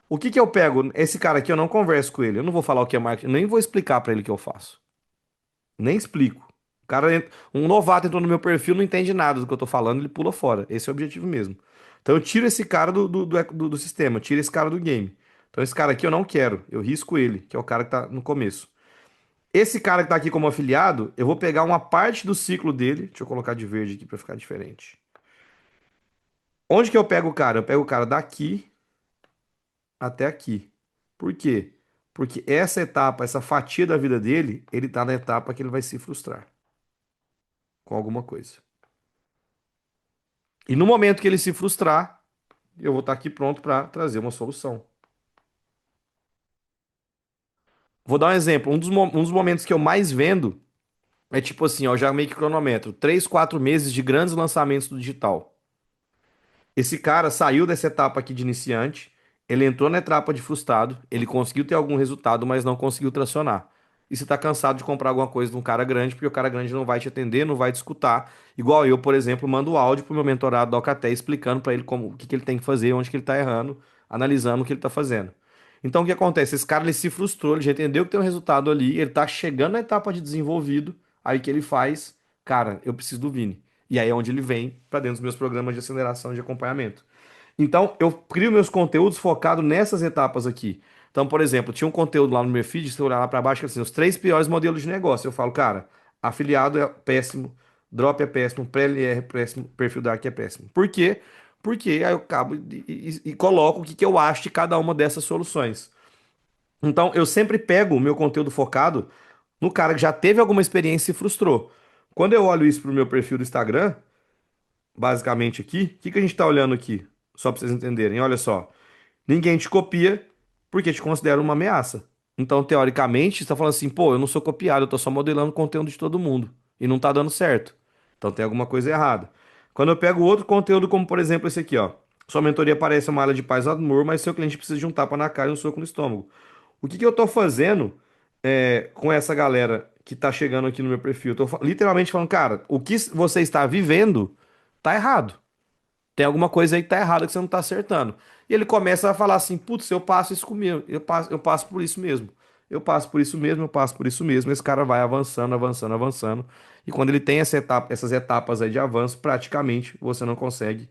O que que eu pego? Esse cara aqui eu não converso com ele. Eu não vou falar o que é marketing, nem vou explicar pra ele o que eu faço. Nem explico. O cara, um novato entrou no meu perfil, não entende nada do que eu tô falando, ele pula fora. Esse é o objetivo mesmo. Então eu tiro esse cara do sistema, tiro esse cara do game. Então esse cara aqui eu não quero, eu risco ele, que é o cara que tá no começo. Esse cara que tá aqui como afiliado, eu vou pegar uma parte do ciclo dele, deixa eu colocar de verde aqui pra ficar diferente. Onde que eu pego o cara? Eu pego o cara daqui até aqui. Por quê? Porque essa etapa, essa fatia da vida dele, ele tá na etapa que ele vai se frustrar com alguma coisa. E no momento que ele se frustrar, eu vou estar aqui pronto para trazer uma solução. Vou dar um exemplo. Um dos momentos que eu mais vendo é tipo assim, ó, já meio que cronômetro. 3, 4 meses de grandes lançamentos do digital. Esse cara saiu dessa etapa aqui de iniciante, ele entrou na etapa de frustrado, ele conseguiu ter algum resultado, mas não conseguiu tracionar. E você está cansado de comprar alguma coisa de um cara grande, porque o cara grande não vai te atender, não vai te escutar. Igual eu, por exemplo, mando áudio pro meu mentorado da Alcatel explicando para ele como, o que que ele tem que fazer, onde que ele está errando, analisando o que ele está fazendo. Então o que acontece? Esse cara ele se frustrou, ele já entendeu que tem um resultado ali, ele está chegando na etapa de desenvolvido, aí que ele faz, cara, eu preciso do Vini. E aí é onde ele vem para dentro dos meus programas de aceleração e de acompanhamento. Então, eu crio meus conteúdos focado nessas etapas aqui. Então, por exemplo, tinha um conteúdo lá no meu feed, se eu olhar lá para baixo, que é assim, os 3 piores modelos de negócio. Eu falo, cara, afiliado é péssimo, drop é péssimo, PLR é péssimo, perfil dark é péssimo. Por quê? Porque aí eu acabo e coloco o que eu acho de cada uma dessas soluções. Então, eu sempre pego o meu conteúdo focado no cara que já teve alguma experiência e se frustrou. Quando eu olho isso pro meu perfil do Instagram, basicamente aqui, o que que a gente está olhando aqui? Só para vocês entenderem, olha só. Ninguém te copia porque te considera uma ameaça. Então, teoricamente, você está falando assim, pô, eu não sou copiado, eu tô só modelando o conteúdo de todo mundo. E não tá dando certo. Então tem alguma coisa errada. Quando eu pego outro conteúdo, como por exemplo esse aqui, ó. Sua mentoria parece uma área de paz e amor, mas seu cliente precisa de um tapa na cara e um soco no estômago. O que que eu tô fazendo com essa galera que tá chegando aqui no meu perfil? Eu tô literalmente falando, cara, o que você está vivendo tá errado. Tem alguma coisa aí que tá errada que você não tá acertando. E ele começa a falar assim: putz, eu passo isso comigo, eu passo por isso mesmo. Eu passo por isso mesmo, eu passo por isso mesmo. Esse cara vai avançando, avançando, avançando. E quando ele tem essas etapas aí de avanço, praticamente você não consegue.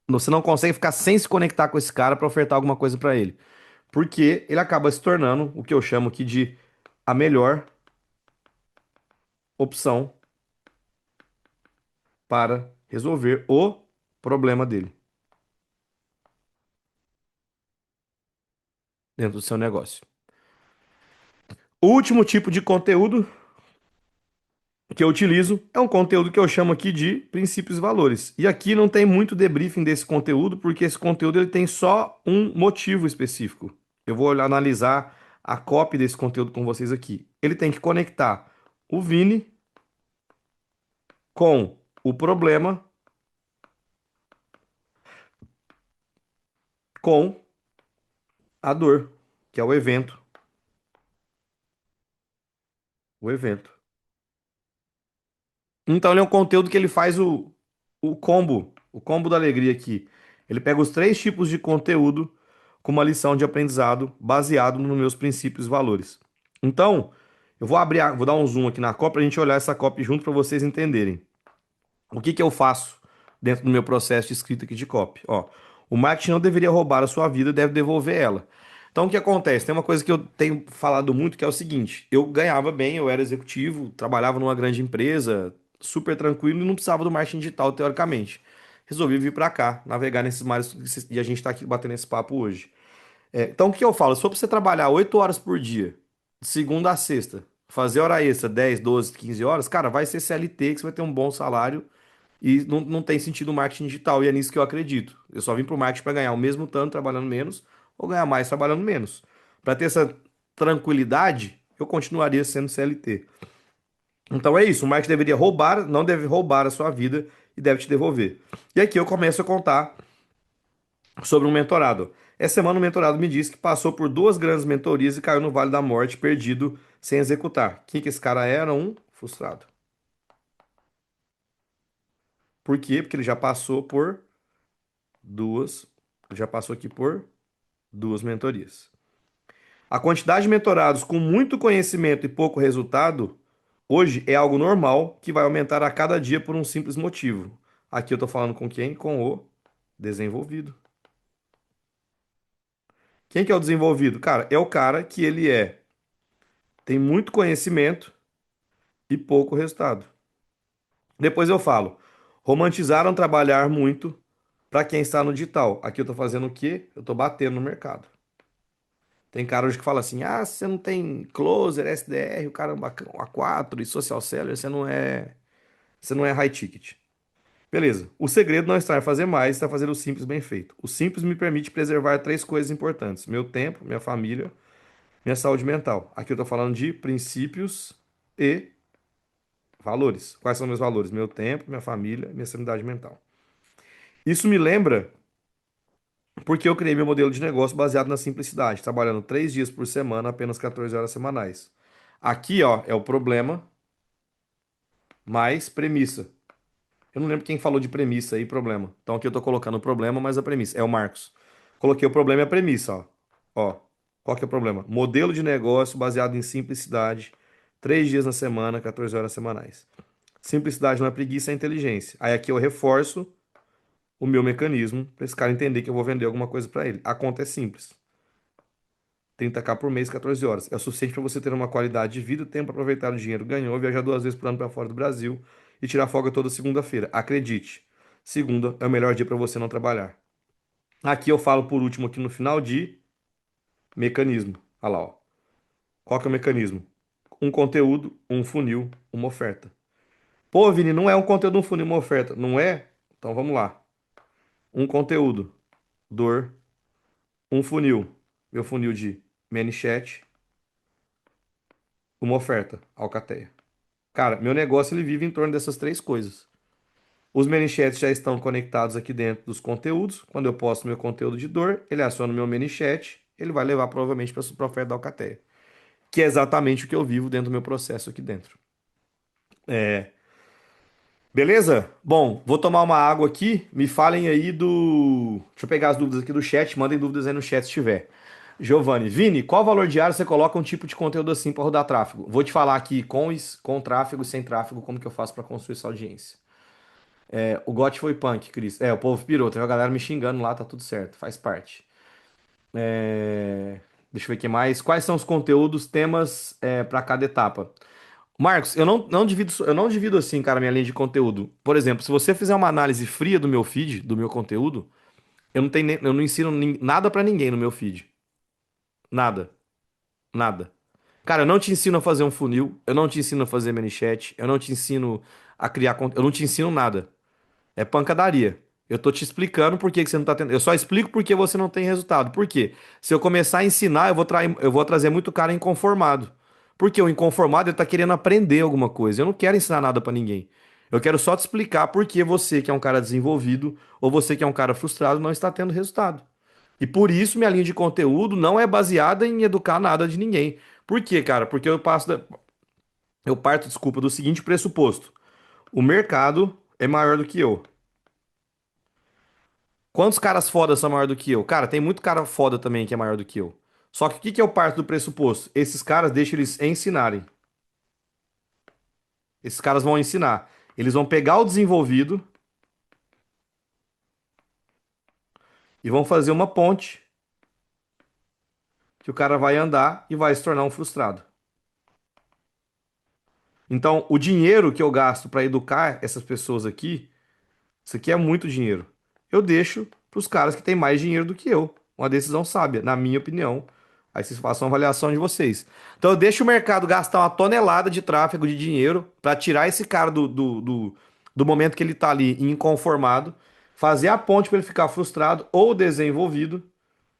Você não consegue ficar sem se conectar com esse cara para ofertar alguma coisa para ele. Porque ele acaba se tornando o que eu chamo aqui de a melhor opção para resolver o problema dele dentro do seu negócio. O último tipo de conteúdo que eu utilizo é um conteúdo que eu chamo aqui de princípios e valores. E aqui não tem muito debriefing desse conteúdo, porque esse conteúdo ele tem só um motivo específico. Eu vou analisar a copy desse conteúdo com vocês aqui. Ele tem que conectar o Vini com o problema, com a dor, que é o evento. O evento. Então ele é um conteúdo que ele faz o combo da alegria aqui. Ele pega os três tipos de conteúdo com uma lição de aprendizado baseado nos meus princípios e valores. Então, eu vou abrir, vou dar um zoom aqui na cópia para a gente olhar essa cópia junto para vocês entenderem. O que que eu faço dentro do meu processo de escrita aqui de copy? Ó, o marketing não deveria roubar a sua vida, deve devolver ela. Então, o que acontece? Tem uma coisa que eu tenho falado muito, que é o seguinte: eu ganhava bem, eu era executivo, trabalhava numa grande empresa, super tranquilo e não precisava do marketing digital, teoricamente. Resolvi vir para cá, navegar nesses mares e a gente está aqui batendo esse papo hoje. Então, o que eu falo? Se for pra você trabalhar 8 horas por dia, de segunda a sexta, fazer hora extra 10, 12, 15 horas, cara, vai ser CLT, que você vai ter um bom salário e não tem sentido o marketing digital, e é nisso que eu acredito. Eu só vim pro marketing para ganhar o mesmo tanto trabalhando menos ou ganhar mais trabalhando menos. Para ter essa tranquilidade, eu continuaria sendo CLT. Então é isso, o marketing deveria roubar, não deve roubar a sua vida e deve te devolver. E aqui eu começo a contar sobre um mentorado. Essa semana o mentorado me disse que passou por duas grandes mentorias e caiu no Vale da Morte, perdido, sem executar. Quem que esse cara era? Um frustrado. Por quê? Porque ele já passou por duas, ele já passou aqui por duas mentorias. A quantidade de mentorados com muito conhecimento e pouco resultado hoje é algo normal que vai aumentar a cada dia por um simples motivo. Aqui eu estou falando com quem? Com o desenvolvido. Quem que é o desenvolvido? Cara, é o cara que ele tem muito conhecimento e pouco resultado. Depois eu falo, romantizaram trabalhar muito para quem está no digital. Aqui eu estou fazendo o quê? Eu estou batendo no mercado. Tem cara hoje que fala assim: ah, você não tem closer, SDR, o cara A4 e social seller, você não é high ticket. Beleza. O segredo não está em fazer mais, está fazer o simples bem feito. O simples me permite preservar três coisas importantes: meu tempo, minha família, minha saúde mental. Aqui eu estou falando de princípios e valores. Quais são meus valores? Meu tempo, minha família, minha sanidade mental. Isso me lembra porque eu criei meu modelo de negócio baseado na simplicidade, trabalhando 3 dias por semana, apenas 14 horas semanais. Aqui, ó, é o problema mais premissa. Eu não lembro quem falou de premissa e problema. Então aqui eu tô colocando o problema mais a premissa. É o Marcos. Coloquei o problema e a premissa, ó. Ó, qual que é o problema? Modelo de negócio baseado em simplicidade, 3 dias na semana, 14 horas semanais. Simplicidade não é preguiça, é inteligência. Aí aqui eu reforço o meu mecanismo para esse cara entender que eu vou vender alguma coisa para ele. A conta é simples. 30K por mês, 14 horas. É o suficiente para você ter uma qualidade de vida, tempo para aproveitar o dinheiro que ganhou, viajar 2 vezes por ano para fora do Brasil e tirar folga toda segunda-feira. Acredite, segunda é o melhor dia para você não trabalhar. Aqui eu falo por último aqui no final de mecanismo. Olha lá, ó. Qual que é o mecanismo? Um conteúdo, um funil, uma oferta. Pô, Vini, não é um conteúdo, um funil, uma oferta. Não é? Então vamos lá. Um conteúdo, dor, um funil, meu funil de ManyChat, uma oferta, Alcateia. Cara, meu negócio ele vive em torno dessas três coisas. Os ManyChats já estão conectados aqui dentro dos conteúdos. Quando eu posto meu conteúdo de dor, ele aciona o meu ManyChat, ele vai levar provavelmente para a oferta da Alcateia, que é exatamente o que eu vivo dentro do meu processo aqui dentro. Beleza? Bom, vou tomar uma água aqui. Me falem aí do. Deixa eu pegar as dúvidas aqui do chat. Mandem dúvidas aí no chat se tiver. Giovanni, Vini, qual valor diário você coloca um tipo de conteúdo assim para rodar tráfego? Vou te falar aqui com tráfego e sem tráfego, como que eu faço para construir essa audiência. O GOT foi punk, Cris. O povo pirou. Tem uma galera me xingando lá, tá tudo certo, faz parte. Deixa eu ver o que mais. Quais são os conteúdos, temas para cada etapa? Marcos, eu não divido assim, cara, minha linha de conteúdo. Por exemplo, se você fizer uma análise fria do meu feed, do meu conteúdo, eu não ensino nada pra ninguém no meu feed. Nada, nada. Cara, eu não te ensino a fazer um funil, eu não te ensino a fazer ManyChat, eu não te ensino a criar conteúdo, eu não te ensino nada. É pancadaria. Eu tô te explicando por que que você não tá tendo. Eu só explico por que você não tem resultado. Por quê? Se eu começar a ensinar, eu vou trazer muito cara inconformado. Porque o inconformado ele tá querendo aprender alguma coisa. Eu não quero ensinar nada pra ninguém. Eu quero só te explicar por que você, que é um cara desenvolvido, ou você que é um cara frustrado, não está tendo resultado. E por isso minha linha de conteúdo não é baseada em educar nada de ninguém. Por quê, cara? Porque eu parto, desculpa, do seguinte pressuposto. O mercado é maior do que eu. Quantos caras foda são maior do que eu? Cara, tem muito cara foda também que é maior do que eu. Só que o que que eu parto do pressuposto? Esses caras deixam eles ensinarem. Esses caras vão ensinar. Eles vão pegar o desenvolvido e vão fazer uma ponte que o cara vai andar e vai se tornar um frustrado. Então, o dinheiro que eu gasto para educar essas pessoas aqui, isso aqui é muito dinheiro. Eu deixo para os caras que têm mais dinheiro do que eu. Uma decisão sábia, na minha opinião. Aí vocês façam a avaliação de vocês. Então eu deixo o mercado gastar uma tonelada de tráfego de dinheiro para tirar esse cara do momento que ele tá ali inconformado, fazer a ponte para ele ficar frustrado ou desenvolvido.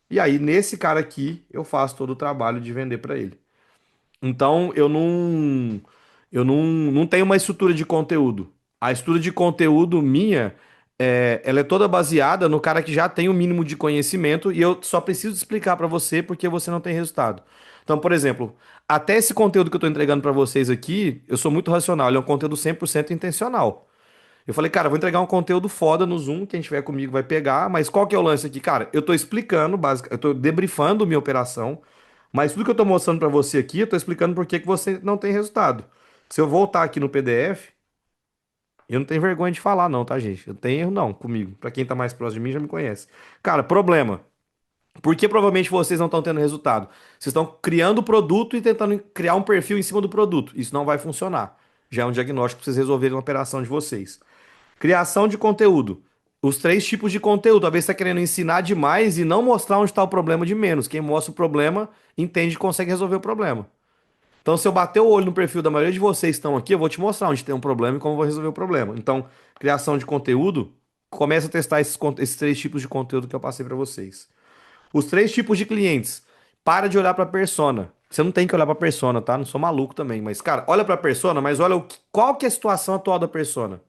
E aí, nesse cara aqui, eu faço todo o trabalho de vender para ele. Então, não tenho uma estrutura de conteúdo. A estrutura de conteúdo minha, ela é toda baseada no cara que já tem o mínimo de conhecimento e eu só preciso explicar para você porque você não tem resultado. Então, por exemplo, até esse conteúdo que eu estou entregando para vocês aqui, eu sou muito racional, ele é um conteúdo 100% intencional. Eu falei, cara, eu vou entregar um conteúdo foda no Zoom, quem tiver comigo vai pegar, mas qual que é o lance aqui, cara? Eu tô explicando, eu tô debriefando minha operação, mas tudo que eu tô mostrando pra você aqui, eu tô explicando por que que você não tem resultado. Se eu voltar aqui no PDF, eu não tenho vergonha de falar não, tá, gente? Eu tenho erro não comigo. Pra quem tá mais próximo de mim já me conhece. Cara, problema. Por que provavelmente vocês não estão tendo resultado? Vocês estão criando o produto e tentando criar um perfil em cima do produto. Isso não vai funcionar. Já é um diagnóstico pra vocês resolverem a operação de vocês. Criação de conteúdo. Os três tipos de conteúdo. Talvez você está querendo ensinar demais e não mostrar onde está o problema de menos. Quem mostra o problema entende que consegue resolver o problema. Então, se eu bater o olho no perfil da maioria de vocês que estão aqui, eu vou te mostrar onde tem um problema e como eu vou resolver o problema. Então, criação de conteúdo, começa a testar esses três tipos de conteúdo que eu passei para vocês. Os três tipos de clientes. Para de olhar para persona. Você não tem que olhar para persona, tá? Não sou maluco também, mas cara, olha para persona, mas olha qual que é a situação atual da persona.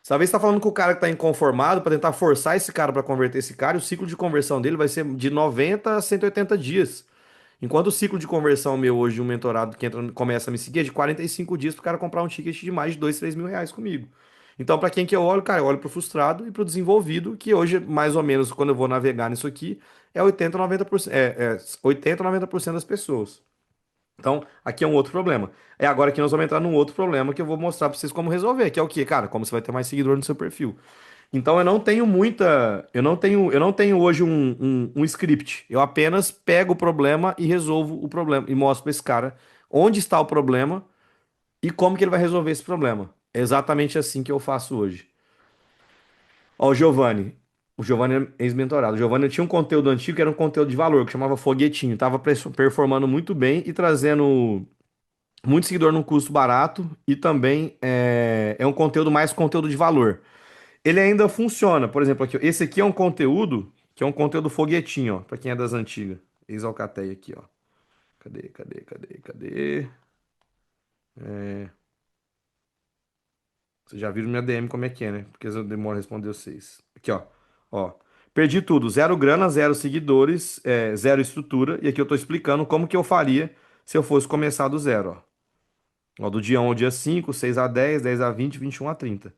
Talvez você tá falando com o cara que tá inconformado para tentar forçar esse cara para converter esse cara, e o ciclo de conversão dele vai ser de 90 a 180 dias. Enquanto o ciclo de conversão meu hoje de um mentorado que entra, começa a me seguir é de 45 dias pro cara comprar um ticket de mais de 2, 3 mil reais comigo. Então, para quem que eu olho, cara, eu olho pro frustrado e pro desenvolvido, que hoje, mais ou menos, quando eu vou navegar nisso aqui, é 80, 90%, 80, 90% das pessoas. Então, aqui é um outro problema. É agora que nós vamos entrar num outro problema que eu vou mostrar pra vocês como resolver, que é o quê? Cara, como você vai ter mais seguidor no seu perfil. Então, eu não tenho muita, eu não tenho hoje um script. Eu apenas pego o problema e resolvo o problema e mostro pra esse cara onde está o problema e como que ele vai resolver esse problema. É exatamente assim que eu faço hoje. Ó, o Giovanni. O Giovanni é ex-mentorado. O Giovanni tinha um conteúdo antigo que era um conteúdo de valor, que chamava Foguetinho. Tava performando muito bem e trazendo muito seguidor num custo barato e também é um conteúdo mais conteúdo de valor. Ele ainda funciona, por exemplo, aqui, ó, esse aqui é um conteúdo que é um conteúdo foguetinho, ó, para quem é das antigas. Ex-Alcateia aqui, ó. Cadê? Vocês já viram minha DM como é que é, né? Porque eu demoro a responder vocês. Aqui, ó. Ó. Perdi tudo, zero grana, zero seguidores, zero estrutura. E aqui eu tô explicando como que eu faria se eu fosse começar do zero, ó. Ó, do dia 1 ao dia 5, 6 a 10, 10 a 20, 21 a 30.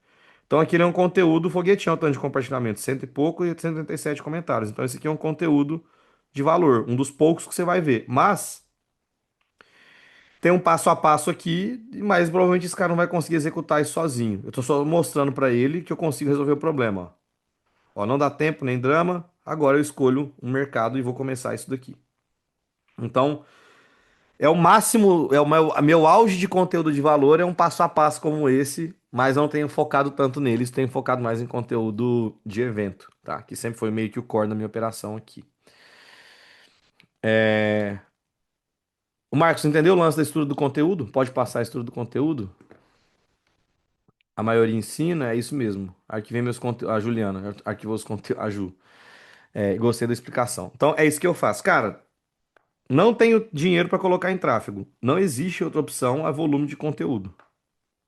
Então aqui ele é um conteúdo foguetinho, o tanto de compartilhamento, cento e pouco e 187 comentários. Então esse aqui é um conteúdo de valor, um dos poucos que você vai ver. Mas tem um passo a passo aqui, mas provavelmente esse cara não vai conseguir executar isso sozinho. Eu tô só mostrando para ele que eu consigo resolver o problema, ó. Ó, não dá tempo nem drama. Agora eu escolho um mercado e vou começar isso daqui. Então, É o máximo, é meu auge de conteúdo de valor é um passo a passo como esse, mas não tenho focado tanto neles, tenho focado mais em conteúdo de evento, tá? Que sempre foi meio que o core da minha operação aqui. O Marcos, entendeu o lance da estrutura do conteúdo? Pode passar a estrutura do conteúdo? A maioria ensina, é isso mesmo. Arquivei meus conteúdos. A Juliana arquivou os conteúdos. A Ju. É, gostei da explicação. Então é isso que eu faço. Cara, não tenho dinheiro para colocar em tráfego. Não existe outra opção a volume de conteúdo.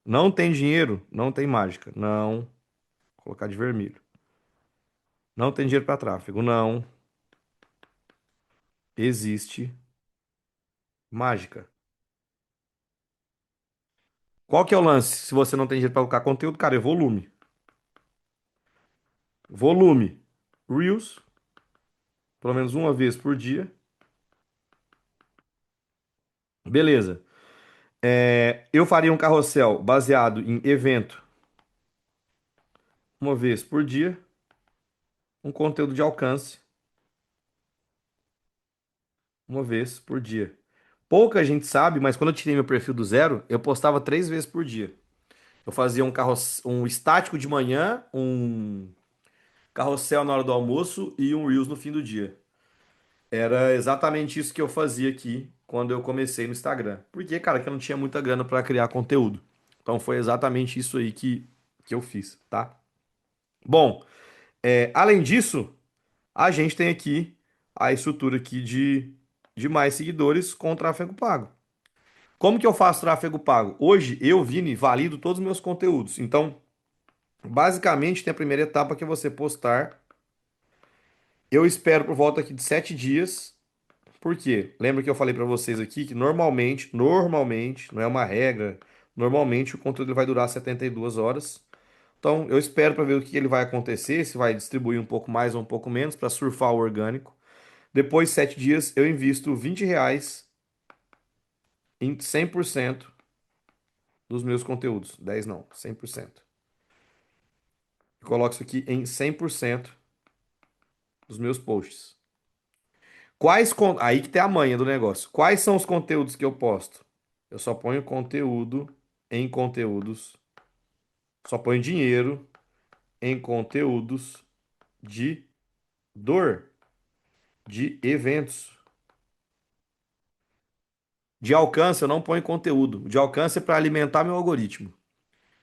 Não tem dinheiro, não tem mágica. Não. Vou colocar de vermelho. Não tem dinheiro para tráfego. Não existe mágica. Qual que é o lance? Se você não tem dinheiro para colocar conteúdo, cara, é volume. Volume. Reels, pelo menos uma vez por dia. Beleza. Eu faria um carrossel baseado em evento uma vez por dia, um conteúdo de alcance uma vez por dia. Pouca gente sabe, mas quando eu tirei meu perfil do zero, eu postava 3 vezes por dia. Eu fazia um estático de manhã, um carrossel na hora do almoço e um Reels no fim do dia. Era exatamente isso que eu fazia aqui quando eu comecei no Instagram. Porque, cara, que eu não tinha muita grana para criar conteúdo. Então foi exatamente isso aí que eu fiz, tá? Bom, além disso, a gente tem aqui a estrutura aqui de mais seguidores com tráfego pago. Como que eu faço tráfego pago? Hoje eu, Vini, valido todos os meus conteúdos. Então, basicamente, tem a primeira etapa que é você postar. Eu espero por volta aqui de 7 dias. Por quê? Lembra que eu falei para vocês aqui que normalmente, não é uma regra, normalmente o conteúdo ele vai durar 72 horas. Então, eu espero para ver o que ele vai acontecer, se vai distribuir um pouco mais ou um pouco menos para surfar o orgânico. Depois de 7 dias, eu invisto R$ 20 em 100% dos meus conteúdos. 10 não, 100%. Eu coloco isso aqui em 100% dos meus posts. Aí que tem a manha do negócio. Quais são os conteúdos que eu posto? Eu só ponho conteúdo em conteúdos. Só ponho dinheiro em conteúdos de dor, de eventos. De alcance, eu não ponho conteúdo. De alcance é para alimentar meu algoritmo.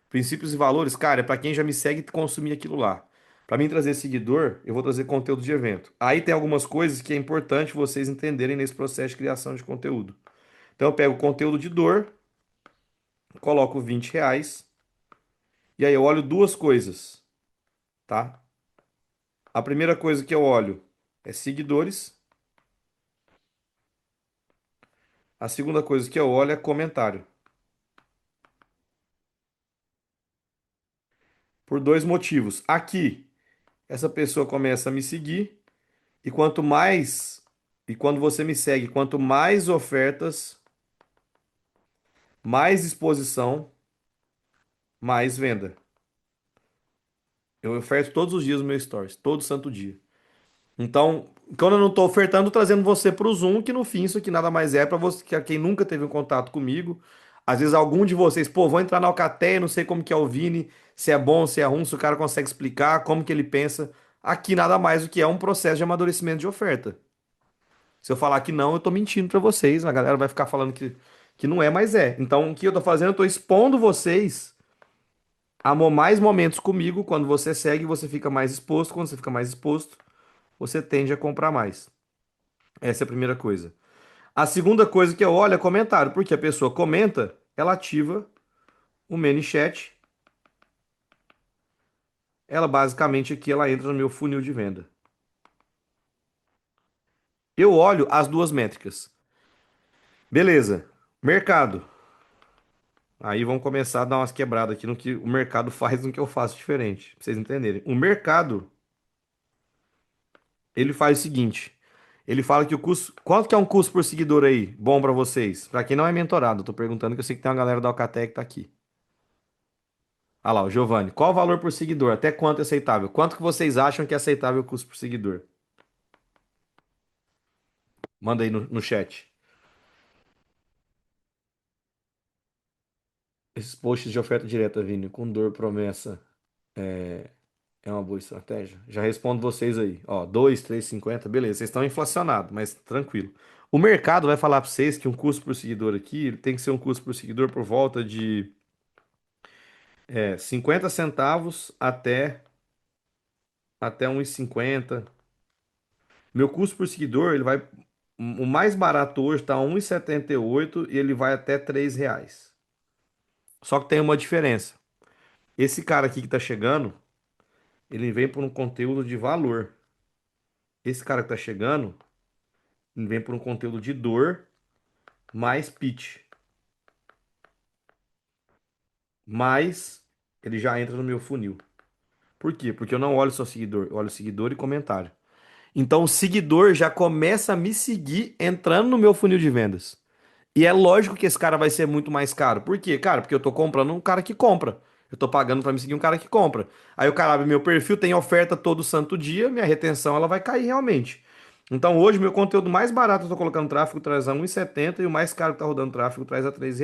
Princípios e valores, cara, é para quem já me segue consumir aquilo lá. Para mim trazer seguidor, eu vou trazer conteúdo de evento. Aí tem algumas coisas que é importante vocês entenderem nesse processo de criação de conteúdo. Então eu pego conteúdo de dor, coloco R$ 20, e aí eu olho duas coisas, tá? A primeira coisa que eu olho é seguidores, a segunda coisa que eu olho é comentário. Por dois motivos. Aqui, essa pessoa começa a me seguir, e quanto mais, e quando você me segue, quanto mais ofertas, mais exposição, mais venda. Eu oferto todos os dias no meu stories, todo santo dia. Então, quando eu não estou ofertando, tô trazendo você para o Zoom, que no fim isso aqui nada mais é para você, que quem nunca teve um contato comigo. Às vezes algum de vocês, pô, vou entrar na Alcateia, não sei como que é o Vini, se é bom, se é ruim, se o cara consegue explicar, como que ele pensa. Aqui nada mais do que é um processo de amadurecimento de oferta. Se eu falar que não, eu tô mentindo para vocês, a galera vai ficar falando que não é, mas é. Então, o que eu tô fazendo? Eu tô expondo vocês a mais momentos comigo. Quando você segue, você fica mais exposto. Quando você fica mais exposto, você tende a comprar mais. Essa é a primeira coisa. A segunda coisa que eu olho é comentário, porque a pessoa comenta, ela ativa o ManyChat, ela basicamente aqui ela entra no meu funil de venda. Eu olho as duas métricas. Beleza. Mercado. Aí vamos começar a dar umas quebradas aqui no que o mercado faz no que eu faço diferente, pra vocês entenderem. O mercado, ele faz o seguinte, ele fala que o custo, quanto que é um custo por seguidor aí, bom pra vocês? Pra quem não é mentorado, eu tô perguntando que eu sei que tem uma galera da Alcatel que tá aqui. Ah lá, o Giovanni. Qual o valor por seguidor? Até quanto é aceitável? Quanto que vocês acham que é aceitável o custo por seguidor? Manda aí no chat. Esses posts de oferta direta, Vini, com dor, promessa, é uma boa estratégia? Já respondo vocês aí. Ó, 2, 3,50, beleza. Vocês estão inflacionados, mas tranquilo. O mercado vai falar para vocês que um custo por seguidor aqui ele tem que ser um custo por seguidor por volta de 50 centavos até 1,50. Meu custo por seguidor, ele vai. O mais barato hoje está 1,78 e ele vai até R$ 3. Só que tem uma diferença. Esse cara aqui que tá chegando, ele vem por um conteúdo de valor. Esse cara que tá chegando, ele vem por um conteúdo de dor mais pitch. Mas ele já entra no meu funil. Por quê? Porque eu não olho só seguidor, eu olho seguidor e comentário. Então o seguidor já começa a me seguir entrando no meu funil de vendas. E é lógico que esse cara vai ser muito mais caro. Por quê? Cara, porque eu tô comprando um cara que compra. Eu tô pagando pra me seguir um cara que compra. Aí o cara abre meu perfil, tem oferta todo santo dia, minha retenção ela vai cair realmente. Então hoje meu conteúdo mais barato eu tô colocando tráfego traz a 1,70 e o mais caro que tá rodando tráfego traz a R$ 3.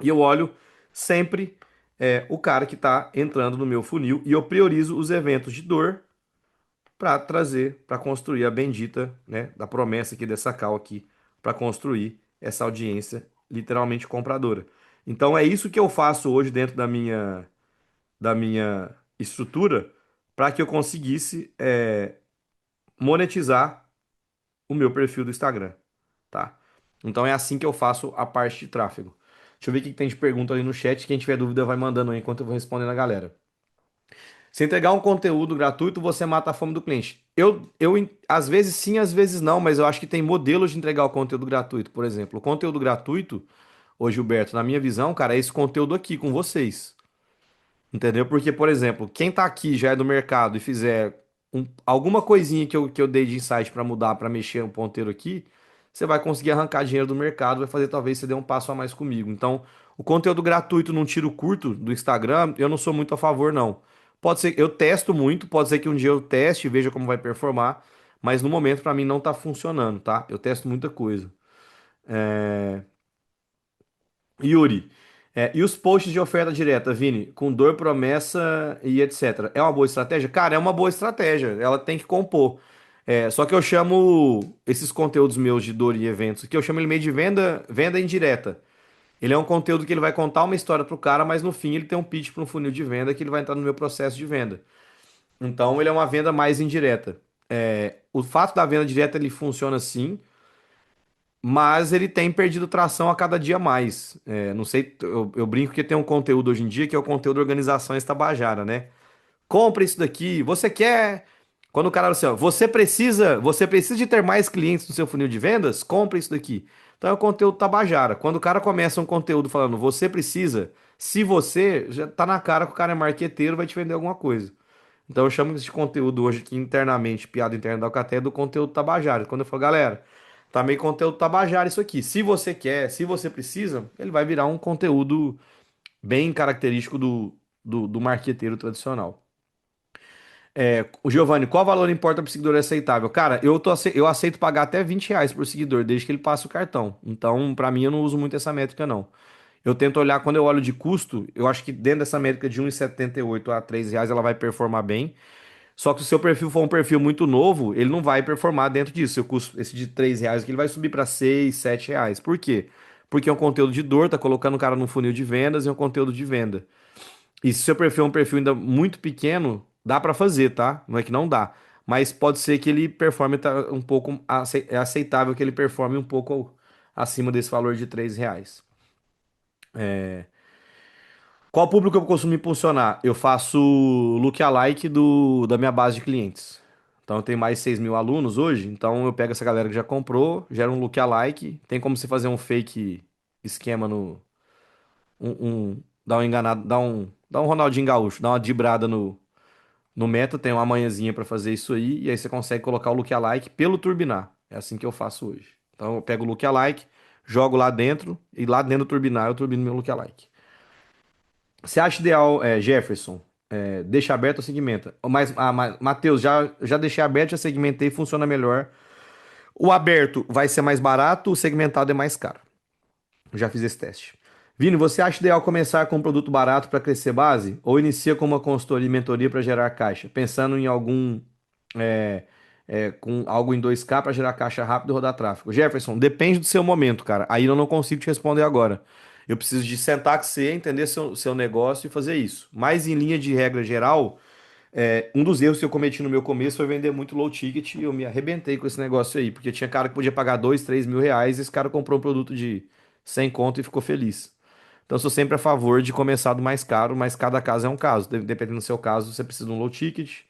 E eu olho sempre o cara que tá entrando no meu funil e eu priorizo os eventos de dor para trazer, para construir a bendita, né, da promessa aqui dessa call aqui, para construir essa audiência literalmente compradora. Então é isso que eu faço hoje dentro da minha estrutura para que eu conseguisse monetizar o meu perfil do Instagram, tá? Então é assim que eu faço a parte de tráfego. Deixa eu ver o que tem de pergunta ali no chat. Quem tiver dúvida vai mandando aí enquanto eu vou respondendo a galera. Se entregar um conteúdo gratuito, você mata a fome do cliente. Às vezes sim, às vezes não, mas eu acho que tem modelos de entregar o conteúdo gratuito. Por exemplo, o conteúdo gratuito, ô Gilberto, na minha visão, cara, é esse conteúdo aqui com vocês. Entendeu? Porque, por exemplo, quem tá aqui já é do mercado e fizer alguma coisinha que eu dei de insight para mudar, para mexer um ponteiro aqui, você vai conseguir arrancar dinheiro do mercado, vai fazer talvez você dê um passo a mais comigo. Então, o conteúdo gratuito num tiro curto do Instagram, eu não sou muito a favor, não. Pode ser, eu testo muito, pode ser que um dia eu teste e veja como vai performar, mas no momento para mim não tá funcionando, tá? Eu testo muita coisa. Yuri, e os posts de oferta direta, Vini, com dor, promessa e etc. É uma boa estratégia? Cara, é uma boa estratégia. Ela tem que compor. Só que eu chamo esses conteúdos meus de dor e eventos, que eu chamo ele meio de venda indireta. Ele é um conteúdo que ele vai contar uma história pro cara, mas no fim ele tem um pitch para um funil de venda que ele vai entrar no meu processo de venda. Então ele é uma venda mais indireta. O fato da venda direta ele funciona assim, mas ele tem perdido tração a cada dia mais. Não sei, eu brinco que tem um conteúdo hoje em dia que é o conteúdo Organizações Tabajara, né? Compre isso daqui, você quer. Quando o cara fala assim, ó, você precisa de ter mais clientes no seu funil de vendas? Compre isso daqui. Então é o conteúdo Tabajara. Quando o cara começa um conteúdo falando, você precisa, se você, já tá na cara que o cara é marqueteiro, vai te vender alguma coisa. Então eu chamo esse conteúdo hoje aqui internamente, piada interna da Alcatel, do conteúdo Tabajara. Quando eu falo, galera, tá meio conteúdo Tabajara isso aqui. Se você quer, se você precisa, ele vai virar um conteúdo bem característico do marqueteiro tradicional. O Giovanni, qual valor importa para seguidor aceitável? Cara, eu aceito pagar até R$ 20 por seguidor, desde que ele passe o cartão. Então, para mim, eu não uso muito essa métrica, não. Eu tento olhar, quando eu olho de custo, eu acho que dentro dessa métrica de 1,78 a R$ 3 ela vai performar bem. Só que se o seu perfil for um perfil muito novo, ele não vai performar dentro disso. Seu custo, esse de R$ 3 aqui, ele vai subir para 6, R$ 7. Por quê? Porque é um conteúdo de dor, tá colocando o cara num funil de vendas e é um conteúdo de venda. E se seu perfil é um perfil ainda muito pequeno, dá para fazer, tá? Não é que não dá. Mas pode ser que ele performe um pouco, é aceitável que ele performe um pouco acima desse valor de R$ 3. Qual público eu costumo impulsionar? Eu faço lookalike da minha base de clientes. Então eu tenho mais 6 mil alunos hoje, então eu pego essa galera que já comprou, gera um lookalike, tem como você fazer um fake esquema no. Dá um enganado, dá um Ronaldinho Gaúcho, dá uma dibrada no Meta, tem uma manhãzinha para fazer isso aí, e aí você consegue colocar o lookalike pelo Turbinar. É assim que eu faço hoje. Então eu pego o lookalike, jogo lá dentro, e lá dentro do Turbinar eu turbino meu lookalike. Você acha ideal, Jefferson, deixa aberto ou segmenta? Matheus, já deixei aberto, já segmentei, funciona melhor. O aberto vai ser mais barato, o segmentado é mais caro. Já fiz esse teste. Vini, você acha ideal começar com um produto barato para crescer base? Ou inicia com uma consultoria e mentoria para gerar caixa? Pensando em algum é, com algo em 2K para gerar caixa rápido e rodar tráfego. Jefferson, depende do seu momento, cara. Aí eu não consigo te responder agora. Eu preciso de sentar com você, entender seu negócio e fazer isso. Mas em linha de regra geral, um dos erros que eu cometi no meu começo foi vender muito low ticket e eu me arrebentei com esse negócio aí, porque tinha cara que podia pagar 2, 3 mil reais e esse cara comprou um produto de 100 conto e ficou feliz. Então, eu sou sempre a favor de começar do mais caro, mas cada caso é um caso. Dependendo do seu caso, você precisa de um low ticket,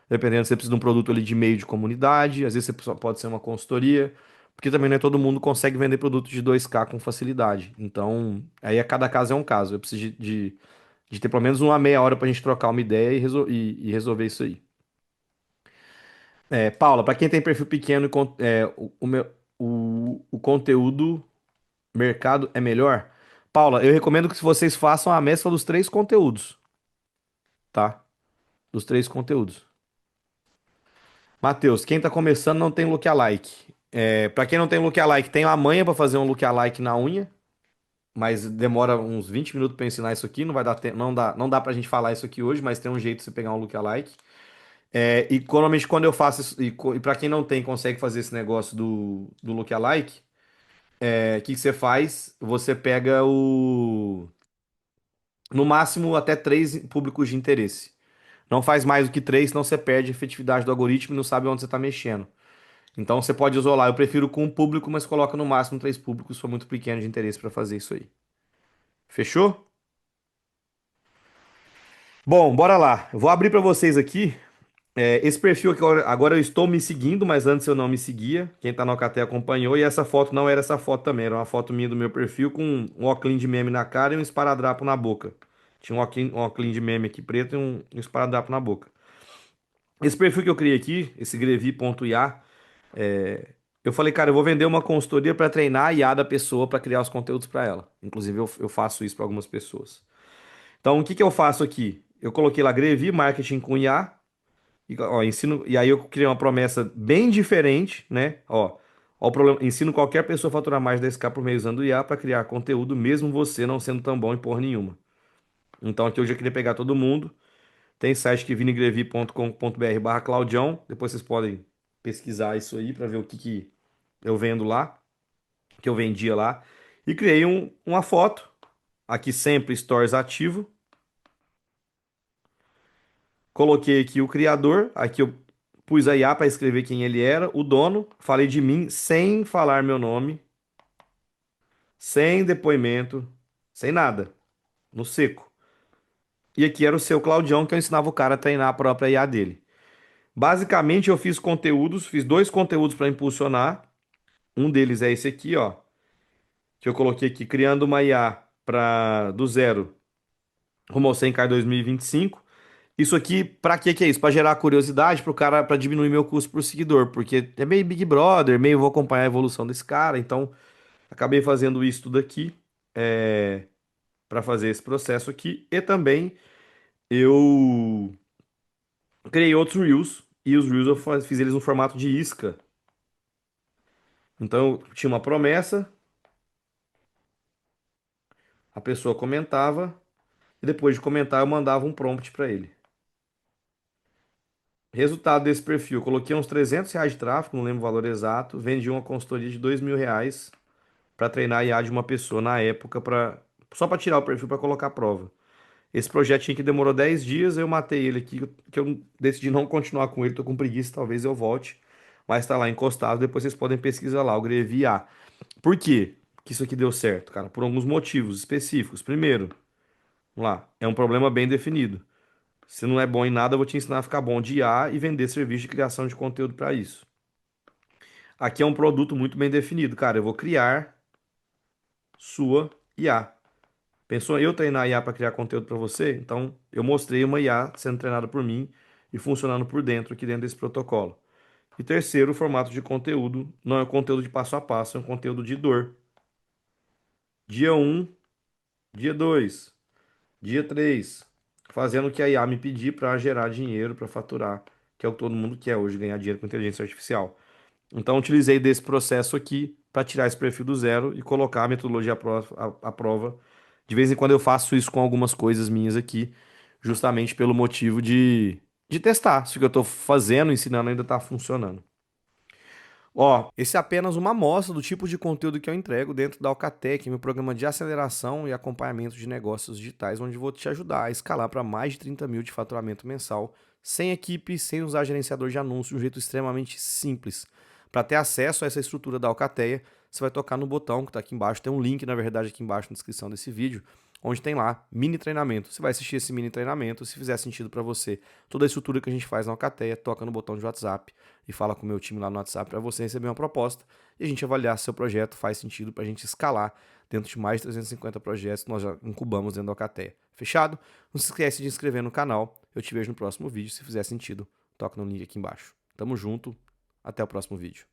dependendo, você precisa de um produto ali de meio de comunidade, às vezes você só pode ser uma consultoria, porque também não é todo mundo consegue vender produto de 2K com facilidade. Então, aí a cada caso é um caso. Eu preciso de ter pelo menos uma meia hora pra gente trocar uma ideia e resolver isso aí. Paula, para quem tem perfil pequeno, o conteúdo mercado é melhor? Paula, eu recomendo que vocês façam a mescla dos três conteúdos, tá? Dos três conteúdos. Matheus, quem tá começando não tem lookalike. Para quem não tem lookalike, tem a manha para fazer um lookalike na unha, mas demora uns 20 minutos para ensinar isso aqui. Não vai dar tempo, não dá pra gente falar isso aqui hoje, mas tem um jeito de você pegar um lookalike. E normalmente quando eu faço isso, e para quem não tem, consegue fazer esse negócio do lookalike, o que que você faz? Você pega no máximo até três públicos de interesse. Não faz mais do que três, senão você perde a efetividade do algoritmo e não sabe onde você está mexendo. Então você pode isolar. Eu prefiro com um público, mas coloca no máximo três públicos, se for muito pequeno de interesse para fazer isso aí. Fechou? Bom, bora lá. Eu vou abrir para vocês aqui. Esse perfil aqui, agora eu estou me seguindo, mas antes eu não me seguia. Quem tá no Alcatel acompanhou. E essa foto não era essa foto também. Era uma foto minha do meu perfil com um óculos de meme na cara e um esparadrapo na boca. Tinha um óculos de meme aqui preto e um esparadrapo na boca. Esse perfil que eu criei aqui, esse grevi.ia, eu falei, cara, eu vou vender uma consultoria para treinar a IA da pessoa para criar os conteúdos para ela. Inclusive, eu faço isso para algumas pessoas. Então, o que que eu faço aqui? Eu coloquei lá Grevi, marketing com IA. E aí eu criei uma promessa bem diferente, né? Ó, o problema, ensino qualquer pessoa a faturar mais de 10K por mês usando IA para criar conteúdo, mesmo você não sendo tão bom em porra nenhuma. Então aqui eu já queria pegar todo mundo. Tem site que vinigrevi.com.br/Claudião. Depois vocês podem pesquisar isso aí para ver o que que eu vendo lá, que eu vendia lá. E criei uma foto. Aqui sempre Stories ativo. Coloquei aqui o criador. Aqui eu pus a IA para escrever quem ele era, o dono. Falei de mim sem falar meu nome, sem depoimento, sem nada, no seco. E aqui era o seu Claudião que eu ensinava o cara a treinar a própria IA dele. Basicamente eu fiz conteúdos, fiz dois conteúdos para impulsionar. Um deles é esse aqui, ó, que eu coloquei aqui, criando uma IA para do zero rumo ao 100K em 2025. Isso aqui, pra que é isso? Pra gerar curiosidade pro cara, pra diminuir meu custo por seguidor, porque é meio Big Brother, meio vou acompanhar a evolução desse cara, então acabei fazendo isso tudo aqui para fazer esse processo aqui e também eu criei outros Reels e os Reels eu fiz eles no formato de isca. Então eu tinha uma promessa, a pessoa comentava e depois de comentar eu mandava um prompt para ele. Resultado desse perfil, eu coloquei uns R$ 300 de tráfego, não lembro o valor exato, vendi uma consultoria de R$ 2.000 para treinar a IA de uma pessoa na época, só para tirar o perfil para colocar a prova. Esse projetinho que demorou 10 dias, eu matei ele aqui, que eu decidi não continuar com ele, tô com preguiça, talvez eu volte, mas tá lá encostado, depois vocês podem pesquisar lá, o Grevi A. Por quê que isso aqui deu certo, cara? Por alguns motivos específicos. Primeiro, vamos lá, é um problema bem definido. Se não é bom em nada, eu vou te ensinar a ficar bom de IA e vender serviço de criação de conteúdo para isso. Aqui é um produto muito bem definido, cara. Eu vou criar sua IA. Pensou eu treinar a IA para criar conteúdo para você? Então, eu mostrei uma IA sendo treinada por mim e funcionando por dentro, aqui dentro desse protocolo. E terceiro, o formato de conteúdo não é um conteúdo de passo a passo, é um conteúdo de dor. Dia um, dia 2, dia 3, fazendo o que a IA me pedir para gerar dinheiro, para faturar, que é o que todo mundo quer hoje, ganhar dinheiro com inteligência artificial. Então, eu utilizei desse processo aqui para tirar esse perfil do zero e colocar a metodologia à prova De vez em quando eu faço isso com algumas coisas minhas aqui, justamente pelo motivo de testar se o que eu tô fazendo, ensinando ainda tá funcionando. Ó, esse é apenas uma amostra do tipo de conteúdo que eu entrego dentro da Alcatec, meu programa de aceleração e acompanhamento de negócios digitais, onde vou te ajudar a escalar para mais de 30 mil de faturamento mensal, sem equipe, sem usar gerenciador de anúncios, de um jeito extremamente simples. Para ter acesso a essa estrutura da Alcateia, você vai tocar no botão que está aqui embaixo, tem um link, na verdade, aqui embaixo na descrição desse vídeo, onde tem lá mini treinamento. Você vai assistir esse mini treinamento, se fizer sentido para você, toda a estrutura que a gente faz na Alcateia, toca no botão de WhatsApp e fala com o meu time lá no WhatsApp para você receber uma proposta e a gente avaliar se seu projeto faz sentido para a gente escalar dentro de mais de 350 projetos que nós já incubamos dentro da Alcateia. Fechado? Não se esquece de inscrever no canal. Eu te vejo no próximo vídeo. Se fizer sentido, toca no link aqui embaixo. Tamo junto. Até o próximo vídeo.